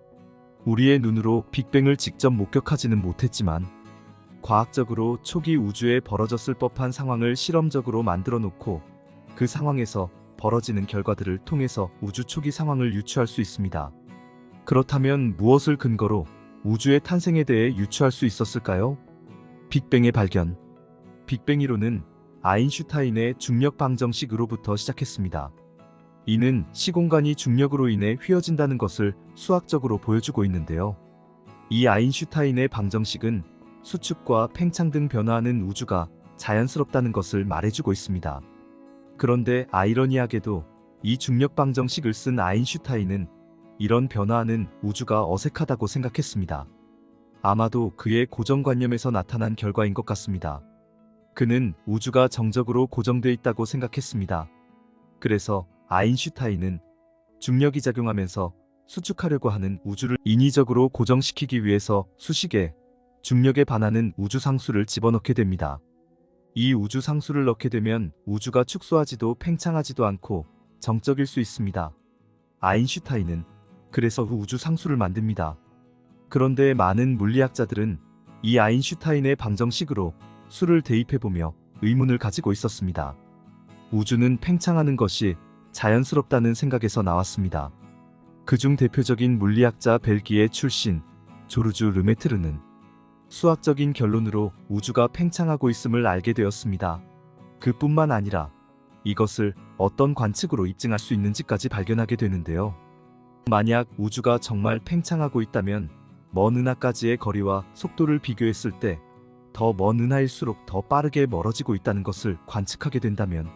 우리의 눈으로 빅뱅을 직접 목격하지는 못했지만 과학적으로 초기 우주에 벌어졌을 법한 상황을 실험적으로 만들어 놓고 그 상황에서 벌어지는 결과들을 통해서 우주 초기 상황을 유추할 수 있습니다. 그렇다면 무엇을 근거로 우주의 탄생에 대해 유추할 수 있었을까요? 빅뱅의 발견. 빅뱅 이론은 아인슈타인의 중력 방정식으로부터 시작했습니다. 이는 시공간이 중력으로 인해 휘어진다는 것을 수학적으로 보여주고 있는데요. 이 아인슈타인의 방정식은 수축과 팽창 등 변화하는 우주가 자연스럽다는 것을 말해주고 있습니다. 그런데 아이러니하게도 이 중력 방정식을 쓴 아인슈타인은 이런 변화하는 우주가 어색하다고 생각했습니다. 아마도 그의 고정관념에서 나타난 결과인 것 같습니다. 그는 우주가 정적으로 고정돼 있다고 생각했습니다. 그래서 아인슈타인은 중력이 작용하면서 수축하려고 하는 우주를 인위적으로 고정시키기 위해서 수식에 중력에 반하는 우주상수를 집어넣게 됩니다. 이 우주상수를 넣게 되면 우주가 축소하지도 팽창하지도 않고 정적일 수 있습니다. 아인슈타인은 그래서 우주상수를 만듭니다. 그런데 많은 물리학자들은 이 아인슈타인의 방정식으로 수를 대입해보며 의문을 가지고 있었습니다. 우주는 팽창하는 것이 자연스럽다는 생각에서 나왔습니다. 그중 대표적인 물리학자 벨기에 출신 조르주 르메트르는 수학적인 결론으로 우주가 팽창하고 있음을 알게 되었습니다. 그뿐만 아니라 이것을 어떤 관측으로 입증할 수 있는지까지 발견하게 되는데요. 만약 우주가 정말 팽창하고 있다면 먼 은하까지의 거리와 속도를 비교했을 때 더 먼 은하일수록 더 빠르게 멀어지고 있다는 것을 관측하게 된다면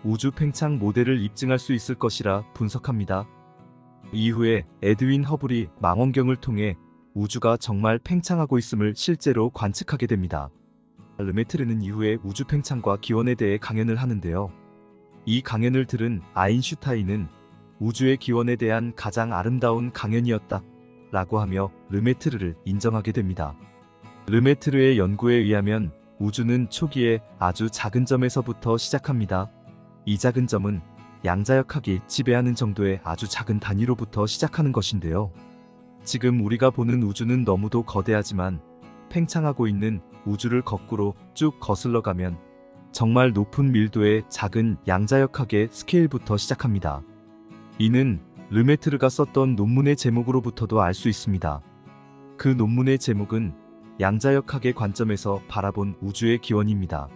우주 팽창 모델을 입증할 수 있을 것이라 분석합니다. 이후에 에드윈 허블이 망원경을 통해 우주가 정말 팽창하고 있음을 실제로 관측하게 됩니다. 르메트르는 이후에 우주 팽창과 기원에 대해 강연을 하는데요. 이 강연을 들은 아인슈타인은 우주의 기원에 대한 가장 아름다운 강연이었다 라고 하며 르메트르를 인정하게 됩니다. 르메트르의 연구에 의하면 우주는 초기에 아주 작은 점에서부터 시작합니다. 이 작은 점은 양자역학이 지배하는 정도의 아주 작은 단위로부터 시작하는 것인데요. 지금 우리가 보는 우주는 너무도 거대하지만 팽창하고 있는 우주를 거꾸로 쭉 거슬러 가면 정말 높은 밀도의 작은 양자역학의 스케일부터 시작합니다. 이는 르메트르가 썼던 논문의 제목으로부터도 알 수 있습니다. 그 논문의 제목은 양자역학의 관점에서 바라본 우주의 기원입니다.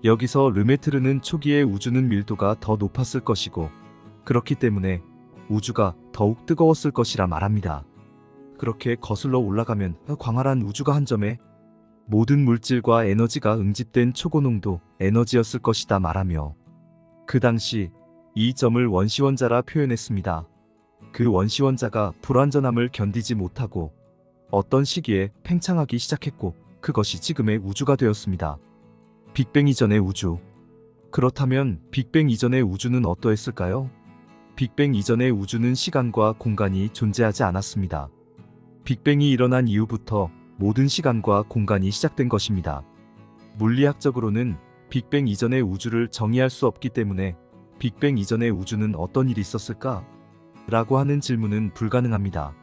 여기서 르메트르는 초기에 우주는 밀도가 더 높았을 것이고 그렇기 때문에 우주가 더욱 뜨거웠을 것이라 말합니다. 그렇게 거슬러 올라가면 광활한 우주가 한 점에 모든 물질과 에너지가 응집된 초고농도 에너지였을 것이다 말하며 그 당시 이 점을 원시원자라 표현했습니다. 그 원시원자가 불완전함을 견디지 못하고 어떤 시기에 팽창하기 시작했고 그것이 지금의 우주가 되었습니다. 빅뱅 이전의 우주. 그렇다면 빅뱅 이전의 우주는 어떠했을까요? 빅뱅 이전의 우주는 시간과 공간이 존재하지 않았습니다. 빅뱅이 일어난 이후부터 모든 시간과 공간이 시작된 것입니다. 물리학적으로는 빅뱅 이전의 우주를 정의할 수 없기 때문에 빅뱅 이전의 우주는 어떤 일이 있었을까? 라고 하는 질문은 불가능합니다.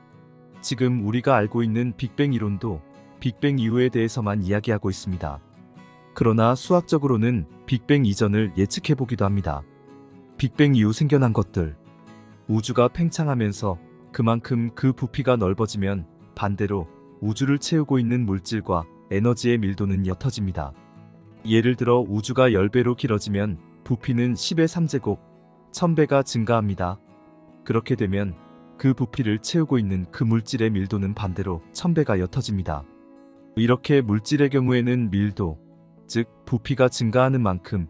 지금 우리가 알고 있는 빅뱅 이론도 빅뱅 이후에 대해서만 이야기하고 있습니다. 그러나 수학적으로는 빅뱅 이전을 예측해보기도 합니다. 빅뱅 이후 생겨난 것들. 우주가 팽창하면서 그만큼 그 부피가 넓어지면 반대로 우주를 채우고 있는 물질과 에너지의 밀도는 옅어집니다. 예를 들어 우주가 10배로 길어지면 부피는 10의 3제곱, 1000배가 증가합니다. 그렇게 되면 그 부피를 채우고 있는 그 물질의 밀도는 반대로 1000배가 옅어집니다. 이렇게 물질의 경우에는 밀도, 즉 부피가 증가하는 만큼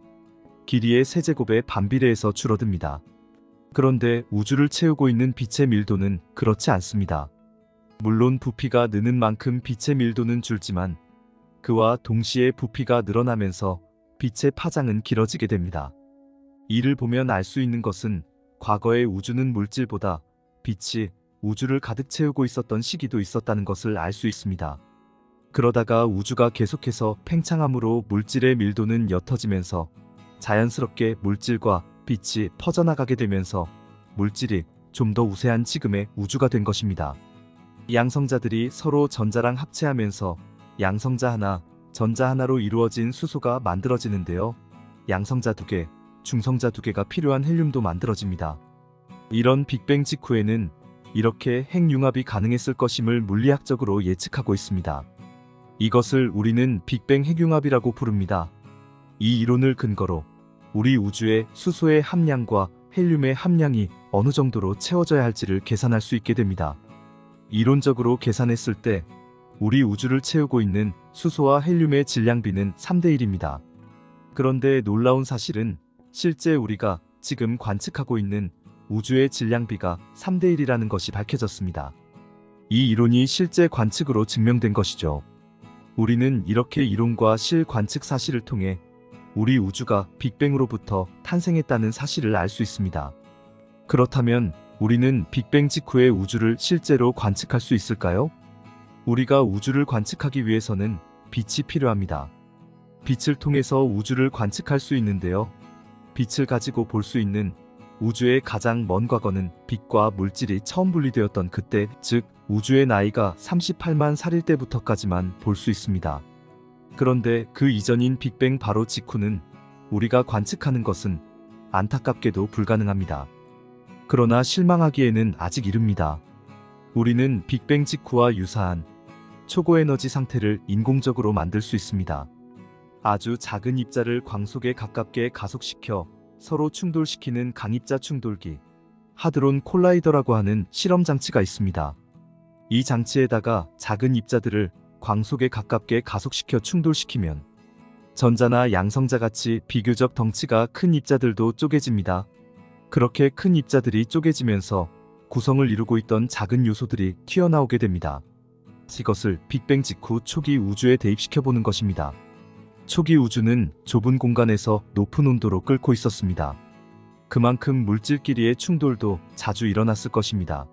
길이의 세제곱에 반비례해서 줄어듭니다. 그런데 우주를 채우고 있는 빛의 밀도는 그렇지 않습니다. 물론 부피가 느는 만큼 빛의 밀도는 줄지만 그와 동시에 부피가 늘어나면서 빛의 파장은 길어지게 됩니다. 이를 보면 알 수 있는 것은 과거의 우주는 물질보다 빛이 우주를 가득 채우고 있었던 시기도 있었다는 것을 알 수 있습니다. 그러다가 우주가 계속해서 팽창함으로 물질의 밀도는 옅어지면서 자연스럽게 물질과 빛이 퍼져나가게 되면서 물질이 좀 더 우세한 지금의 우주가 된 것입니다. 양성자들이 서로 전자랑 합체하면서 양성자 하나, 전자 하나로 이루어진 수소가 만들어지는데요. 양성자 2개, 중성자 2개가 필요한 헬륨도 만들어집니다. 이런 빅뱅 직후에는 이렇게 핵융합이 가능했을 것임을 물리학적으로 예측하고 있습니다. 이것을 우리는 빅뱅 핵융합이라고 부릅니다. 이 이론을 근거로 우리 우주의 수소의 함량과 헬륨의 함량이 어느 정도로 채워져야 할지를 계산할 수 있게 됩니다. 이론적으로 계산했을 때 우리 우주를 채우고 있는 수소와 헬륨의 질량비는 3대 1입니다. 그런데 놀라운 사실은 실제 우리가 지금 관측하고 있는 우주의 질량비가 3대 1이라는 것이 밝혀졌습니다. 이 이론이 실제 관측으로 증명된 것이죠. 우리는 이렇게 이론과 실관측 사실을 통해 우리 우주가 빅뱅으로부터 탄생했다는 사실을 알 수 있습니다. 그렇다면 우리는 빅뱅 직후의 우주를 실제로 관측할 수 있을까요? 우리가 우주를 관측하기 위해서는 빛이 필요합니다. 빛을 통해서 우주를 관측할 수 있는데요. 빛을 가지고 볼 수 있는 우주의 가장 먼 과거는 빛과 물질이 처음 분리되었던 그때, 즉 우주의 나이가 38만 살일 때부터까지만 볼 수 있습니다. 그런데 그 이전인 빅뱅 바로 직후는 우리가 관측하는 것은 안타깝게도 불가능합니다. 그러나 실망하기에는 아직 이릅니다. 우리는 빅뱅 직후와 유사한 초고에너지 상태를 인공적으로 만들 수 있습니다. 아주 작은 입자를 광속에 가깝게 가속시켜 서로 충돌시키는 강입자 충돌기, 하드론 콜라이더라고 하는 실험 장치가 있습니다. 이 장치에다가 작은 입자들을 광속에 가깝게 가속시켜 충돌시키면 전자나 양성자 같이 비교적 덩치가 큰 입자들도 쪼개집니다. 그렇게 큰 입자들이 쪼개지면서 구성을 이루고 있던 작은 요소들이 튀어나오게 됩니다. 이것을 빅뱅 직후 초기 우주에 대입시켜 보는 것입니다. 초기 우주는 좁은 공간에서 높은 온도로 끓고 있었습니다. 그만큼 물질끼리의 충돌도 자주 일어났을 것입니다.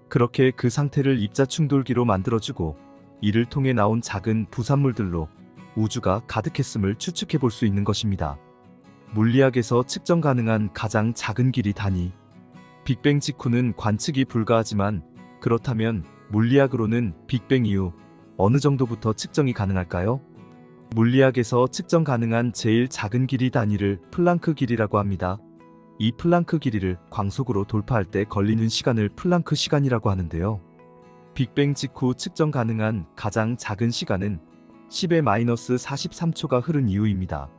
그렇게 그 상태를 입자 충돌기로 만들어주고 이를 통해 나온 작은 부산물들로 우주가 가득했음을 추측해 볼 수 있는 것입니다. 물리학에서 측정 가능한 가장 작은 길이 단위. 빅뱅 직후는 관측이 불가하지만 그렇다면 물리학으로는 빅뱅 이후 어느 정도부터 측정이 가능할까요? 물리학에서 측정 가능한 제일 작은 길이 단위를 플랑크 길이라고 합니다. 이 플랑크 길이를 광속으로 돌파할 때 걸리는 시간을 플랑크 시간이라고 하는데요. 빅뱅 직후 측정 가능한 가장 작은 시간은 10의 마이너스 43초가 흐른 이후입니다.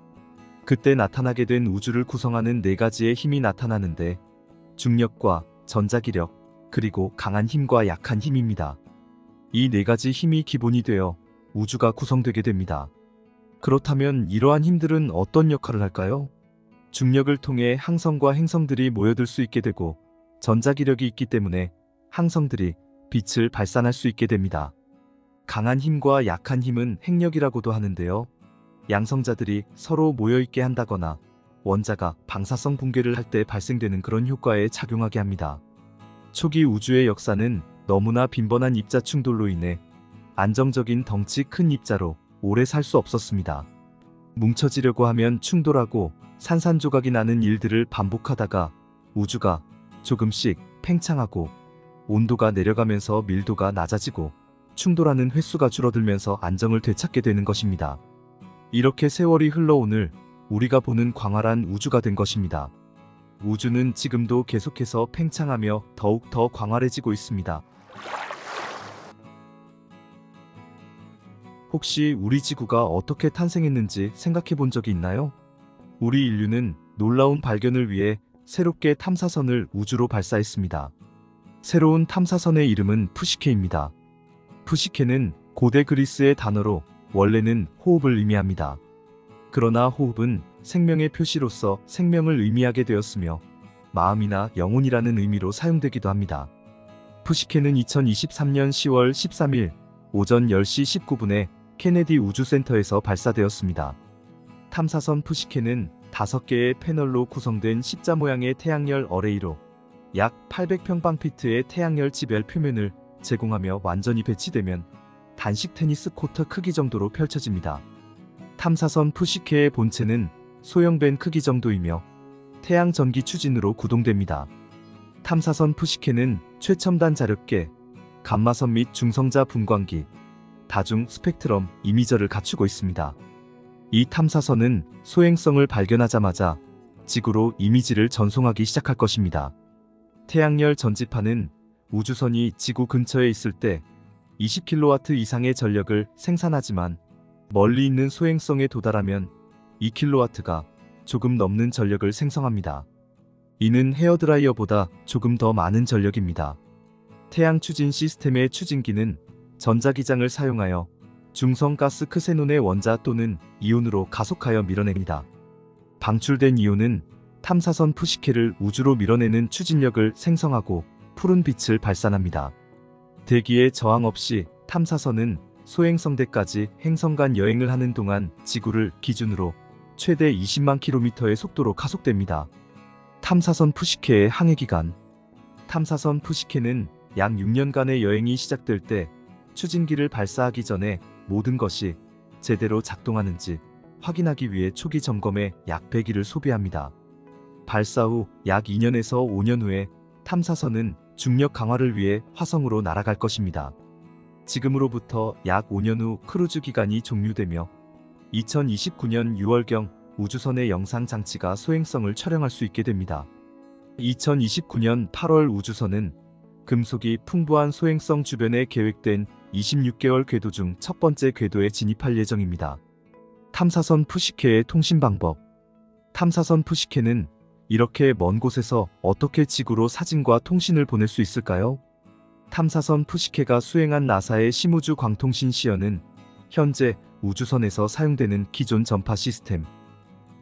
그때 나타나게 된 우주를 구성하는 4가지의 힘이 나타나는데 중력과 전자기력, 그리고 강한 힘과 약한 힘입니다. 이 4가지 힘이 기본이 되어 우주가 구성되게 됩니다. 그렇다면 이러한 힘들은 어떤 역할을 할까요? 중력을 통해 항성과 행성들이 모여들 수 있게 되고 전자기력이 있기 때문에 항성들이 빛을 발산할 수 있게 됩니다. 강한 힘과 약한 힘은 핵력이라고도 하는데요. 양성자들이 서로 모여있게 한다거나 원자가 방사성 붕괴를 할 때 발생되는 그런 효과에 작용하게 합니다. 초기 우주의 역사는 너무나 빈번한 입자 충돌로 인해 안정적인 덩치 큰 입자로 오래 살 수 없었습니다. 뭉쳐지려고 하면 충돌하고 산산조각이 나는 일들을 반복하다가 우주가 조금씩 팽창하고 온도가 내려가면서 밀도가 낮아지고 충돌하는 횟수가 줄어들면서 안정을 되찾게 되는 것입니다. 이렇게 세월이 흘러오늘 우리가 보는 광활한 우주가 된 것입니다. 우주는 지금도 계속해서 팽창하며 더욱 더 광활해지고 있습니다. 혹시 우리 지구가 어떻게 탄생했는지 생각해 본 적이 있나요? 우리 인류는 놀라운 발견을 위해 새롭게 탐사선을 우주로 발사했습니다. 새로운 탐사선의 이름은 푸시케입니다. 푸시케는 고대 그리스의 단어로 원래는 호흡을 의미합니다. 그러나 호흡은 생명의 표시로서 생명을 의미하게 되었으며 마음이나 영혼이라는 의미로 사용되기도 합니다. 푸시케는 2023년 10월 13일 오전 10시 19분에 케네디 우주센터에서 발사되었습니다. 탐사선 푸시케는 5개의 패널로 구성된 십자 모양의 태양열 어레이로 약 800평방피트의 태양열 지별 표면을 제공하며 완전히 배치되면 단식 테니스 코트 크기 정도로 펼쳐집니다. 탐사선 푸시케의 본체는 소형 밴 크기 정도이며 태양 전기 추진으로 구동됩니다. 탐사선 푸시케는 최첨단 자력계, 감마선 및 중성자 분광기, 다중 스펙트럼 이미저를 갖추고 있습니다. 이 탐사선은 소행성을 발견하자마자 지구로 이미지를 전송하기 시작할 것입니다. 태양열 전지파는 우주선이 지구 근처에 있을 때 20kW 이상의 전력을 생산하지만 멀리 있는 소행성에 도달하면 2kW가 조금 넘는 전력을 생성합니다. 이는 헤어드라이어보다 조금 더 많은 전력입니다. 태양 추진 시스템의 추진기는 전자기장을 사용하여 중성가스 크세논의 원자 또는 이온으로 가속하여 밀어냅니다. 방출된 이온은 탐사선 푸시케를 우주로 밀어내는 추진력을 생성하고 푸른 빛을 발산합니다. 대기에 저항 없이 탐사선은 소행성대까지 행성 간 여행을 하는 동안 지구를 기준으로 최대 20만 km의 속도로 가속됩니다. 탐사선 푸시케의 항해기간. 탐사선 푸시케는 약 6년간의 여행이 시작될 때 추진기를 발사하기 전에 모든 것이 제대로 작동하는지 확인하기 위해 초기 점검에 약 100일을 소비합니다. 발사 후 약 2년에서 5년 후에 탐사선은 중력 강화를 위해 화성으로 날아갈 것입니다. 지금으로부터 약 5년 후 크루즈 기간이 종료되며 2029년 6월경 우주선의 영상 장치가 소행성을 촬영할 수 있게 됩니다. 2029년 8월 우주선은 금속이 풍부한 소행성 주변에 계획된 26개월 궤도 중 첫 번째 궤도에 진입할 예정입니다. 탐사선 푸시케의 통신 방법. 탐사선 푸시케는 이렇게 먼 곳에서 어떻게 지구로 사진과 통신을 보낼 수 있을까요? 탐사선 푸시케가 수행한 나사의 심우주 광통신 시연은 현재 우주선에서 사용되는 기존 전파 시스템,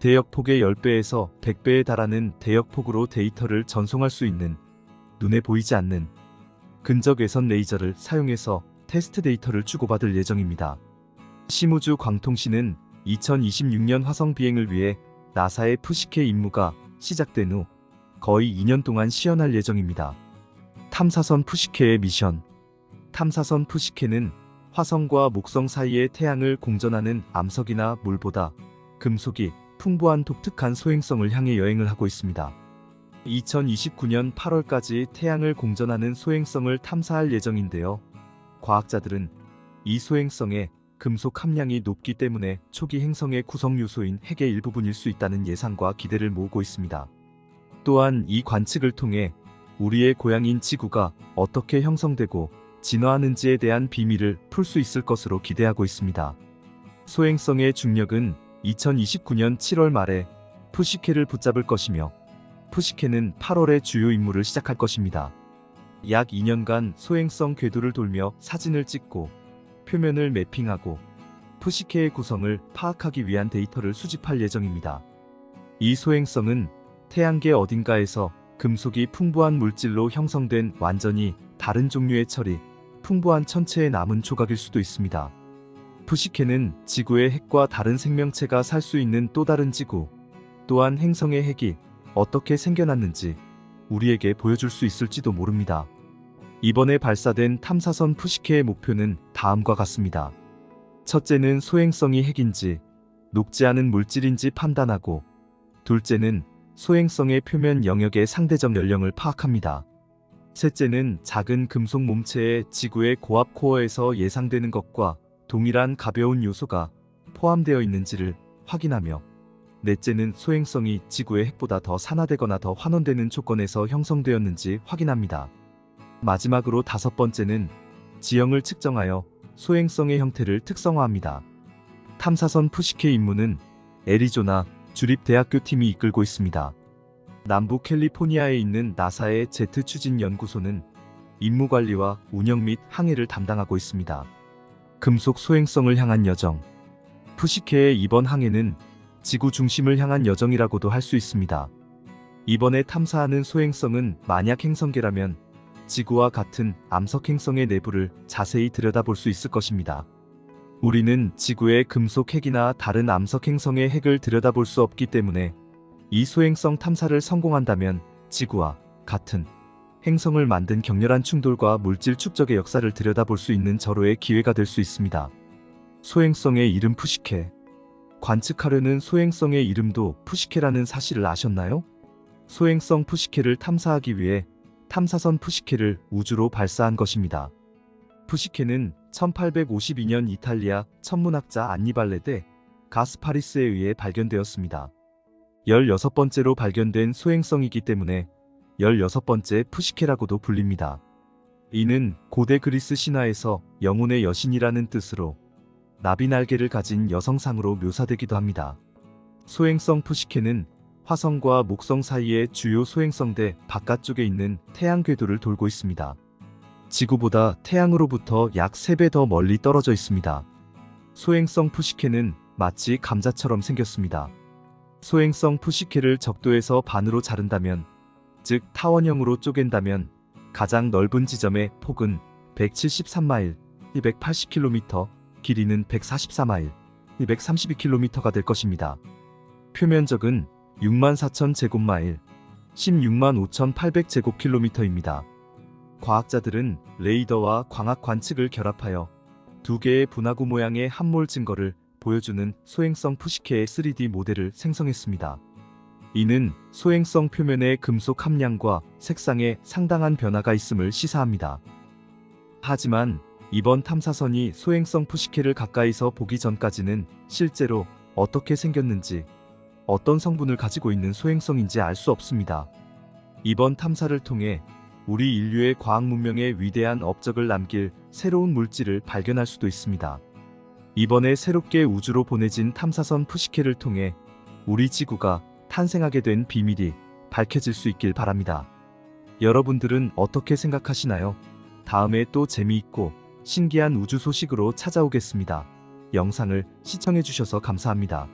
대역폭의 10배에서 100배에 달하는 대역폭으로 데이터를 전송할 수 있는 눈에 보이지 않는 근적 외선 레이저를 사용해서 테스트 데이터를 주고받을 예정입니다. 심우주 광통신은 2026년 화성 비행을 위해 나사의 푸시케 임무가 시작된 후 거의 2년 동안 시연할 예정입니다. 탐사선 푸시케의 미션. 탐사선 푸시케는 화성과 목성 사이의 태양을 공전하는 암석이나 물보다 금속이 풍부한 독특한 소행성을 향해 여행을 하고 있습니다. 2029년 8월까지 태양을 공전하는 소행성을 탐사할 예정인데요. 과학자들은 이 소행성에 금속 함량이 높기 때문에 초기 행성의 구성 요소인 핵의 일부분일 수 있다는 예상과 기대를 모으고 있습니다. 또한 이 관측을 통해 우리의 고향인 지구가 어떻게 형성되고 진화하는지에 대한 비밀을 풀 수 있을 것으로 기대하고 있습니다. 소행성의 중력은 2029년 7월 말에 푸시케를 붙잡을 것이며 푸시케는 8월에 주요 임무를 시작할 것입니다. 약 2년간 소행성 궤도를 돌며 사진을 찍고 표면을 매핑하고 푸시케의 구성을 파악하기 위한 데이터를 수집할 예정입니다. 이 소행성은 태양계 어딘가에서 금속이 풍부한 물질로 형성된 완전히 다른 종류의 철이 풍부한 천체의 남은 조각일 수도 있습니다. 푸시케는 지구의 핵과 다른 생명체가 살 수 있는 또 다른 지구, 또한 행성의 핵이 어떻게 생겨났는지 우리에게 보여줄 수 있을지도 모릅니다. 이번에 발사된 탐사선 푸시케의 목표는 다음과 같습니다. 첫째는 소행성이 핵인지 녹지 않은 물질인지 판단하고, 둘째는 소행성의 표면 영역의 상대적 연령을 파악합니다. 셋째는 작은 금속 몸체의 지구의 고압 코어에서 예상되는 것과 동일한 가벼운 요소가 포함되어 있는지를 확인하며, 넷째는 소행성이 지구의 핵보다 더 산화되거나 더 환원되는 조건에서 형성되었는지 확인합니다. 마지막으로 다섯 번째는 지형을 측정하여 소행성의 형태를 특성화합니다. 탐사선 푸시케 임무는 애리조나 주립대학교 팀이 이끌고 있습니다. 남부 캘리포니아에 있는 나사의 제트 추진 연구소는 임무 관리와 운영 및 항해를 담당하고 있습니다. 금속 소행성을 향한 여정. 푸시케의 이번 항해는 지구 중심을 향한 여정이라고도 할 수 있습니다. 이번에 탐사하는 소행성은 만약 행성계라면 지구와 같은 암석 행성의 내부를 자세히 들여다볼 수 있을 것입니다. 우리는 지구의 금속 핵이나 다른 암석 행성의 핵을 들여다볼 수 없기 때문에 이 소행성 탐사를 성공한다면 지구와 같은 행성을 만든 격렬한 충돌과 물질 축적의 역사를 들여다볼 수 있는 절호의 기회가 될 수 있습니다. 소행성의 이름 푸시케. 관측하려는 소행성의 이름도 푸시케라는 사실을 아셨나요? 소행성 푸시케를 탐사하기 위해 탐사선 푸시케를 우주로 발사한 것입니다. 푸시케는 1852년 이탈리아 천문학자 안니발레 데 가스파리스에 의해 발견되었습니다. 16번째로 발견된 소행성이기 때문에 16번째 푸시케라고도 불립니다. 이는 고대 그리스 신화에서 영혼의 여신이라는 뜻으로 나비 날개를 가진 여성상으로 묘사되기도 합니다. 소행성 푸시케는 화성과 목성 사이의 주요 소행성대 바깥쪽에 있는 태양 궤도를 돌고 있습니다. 지구보다 태양으로부터 약 3배 더 멀리 떨어져 있습니다. 소행성 푸시케는 마치 감자처럼 생겼습니다. 소행성 푸시케를 적도에서 반으로 자른다면, 즉 타원형으로 쪼갠다면 가장 넓은 지점의 폭은 173마일, 280km, 길이는 144마일, 232km가 될 것입니다. 표면적은 64,000제곱마일, 165,800제곱킬로미터입니다. 과학자들은 레이더와 광학 관측을 결합하여 두 개의 분화구 모양의 함몰 증거를 보여주는 소행성 푸시케의 3D 모델을 생성했습니다. 이는 소행성 표면의 금속 함량과 색상에 상당한 변화가 있음을 시사합니다. 하지만 이번 탐사선이 소행성 푸시케를 가까이서 보기 전까지는 실제로 어떻게 생겼는지, 어떤 성분을 가지고 있는 소행성인지 알 수 없습니다. 이번 탐사를 통해 우리 인류의 과학 문명의 위대한 업적을 남길 새로운 물질을 발견할 수도 있습니다. 이번에 새롭게 우주로 보내진 탐사선 푸시케를 통해 우리 지구가 탄생하게 된 비밀이 밝혀질 수 있길 바랍니다. 여러분들은 어떻게 생각하시나요? 다음에 또 재미있고 신기한 우주 소식으로 찾아오겠습니다. 영상을 시청해주셔서 감사합니다.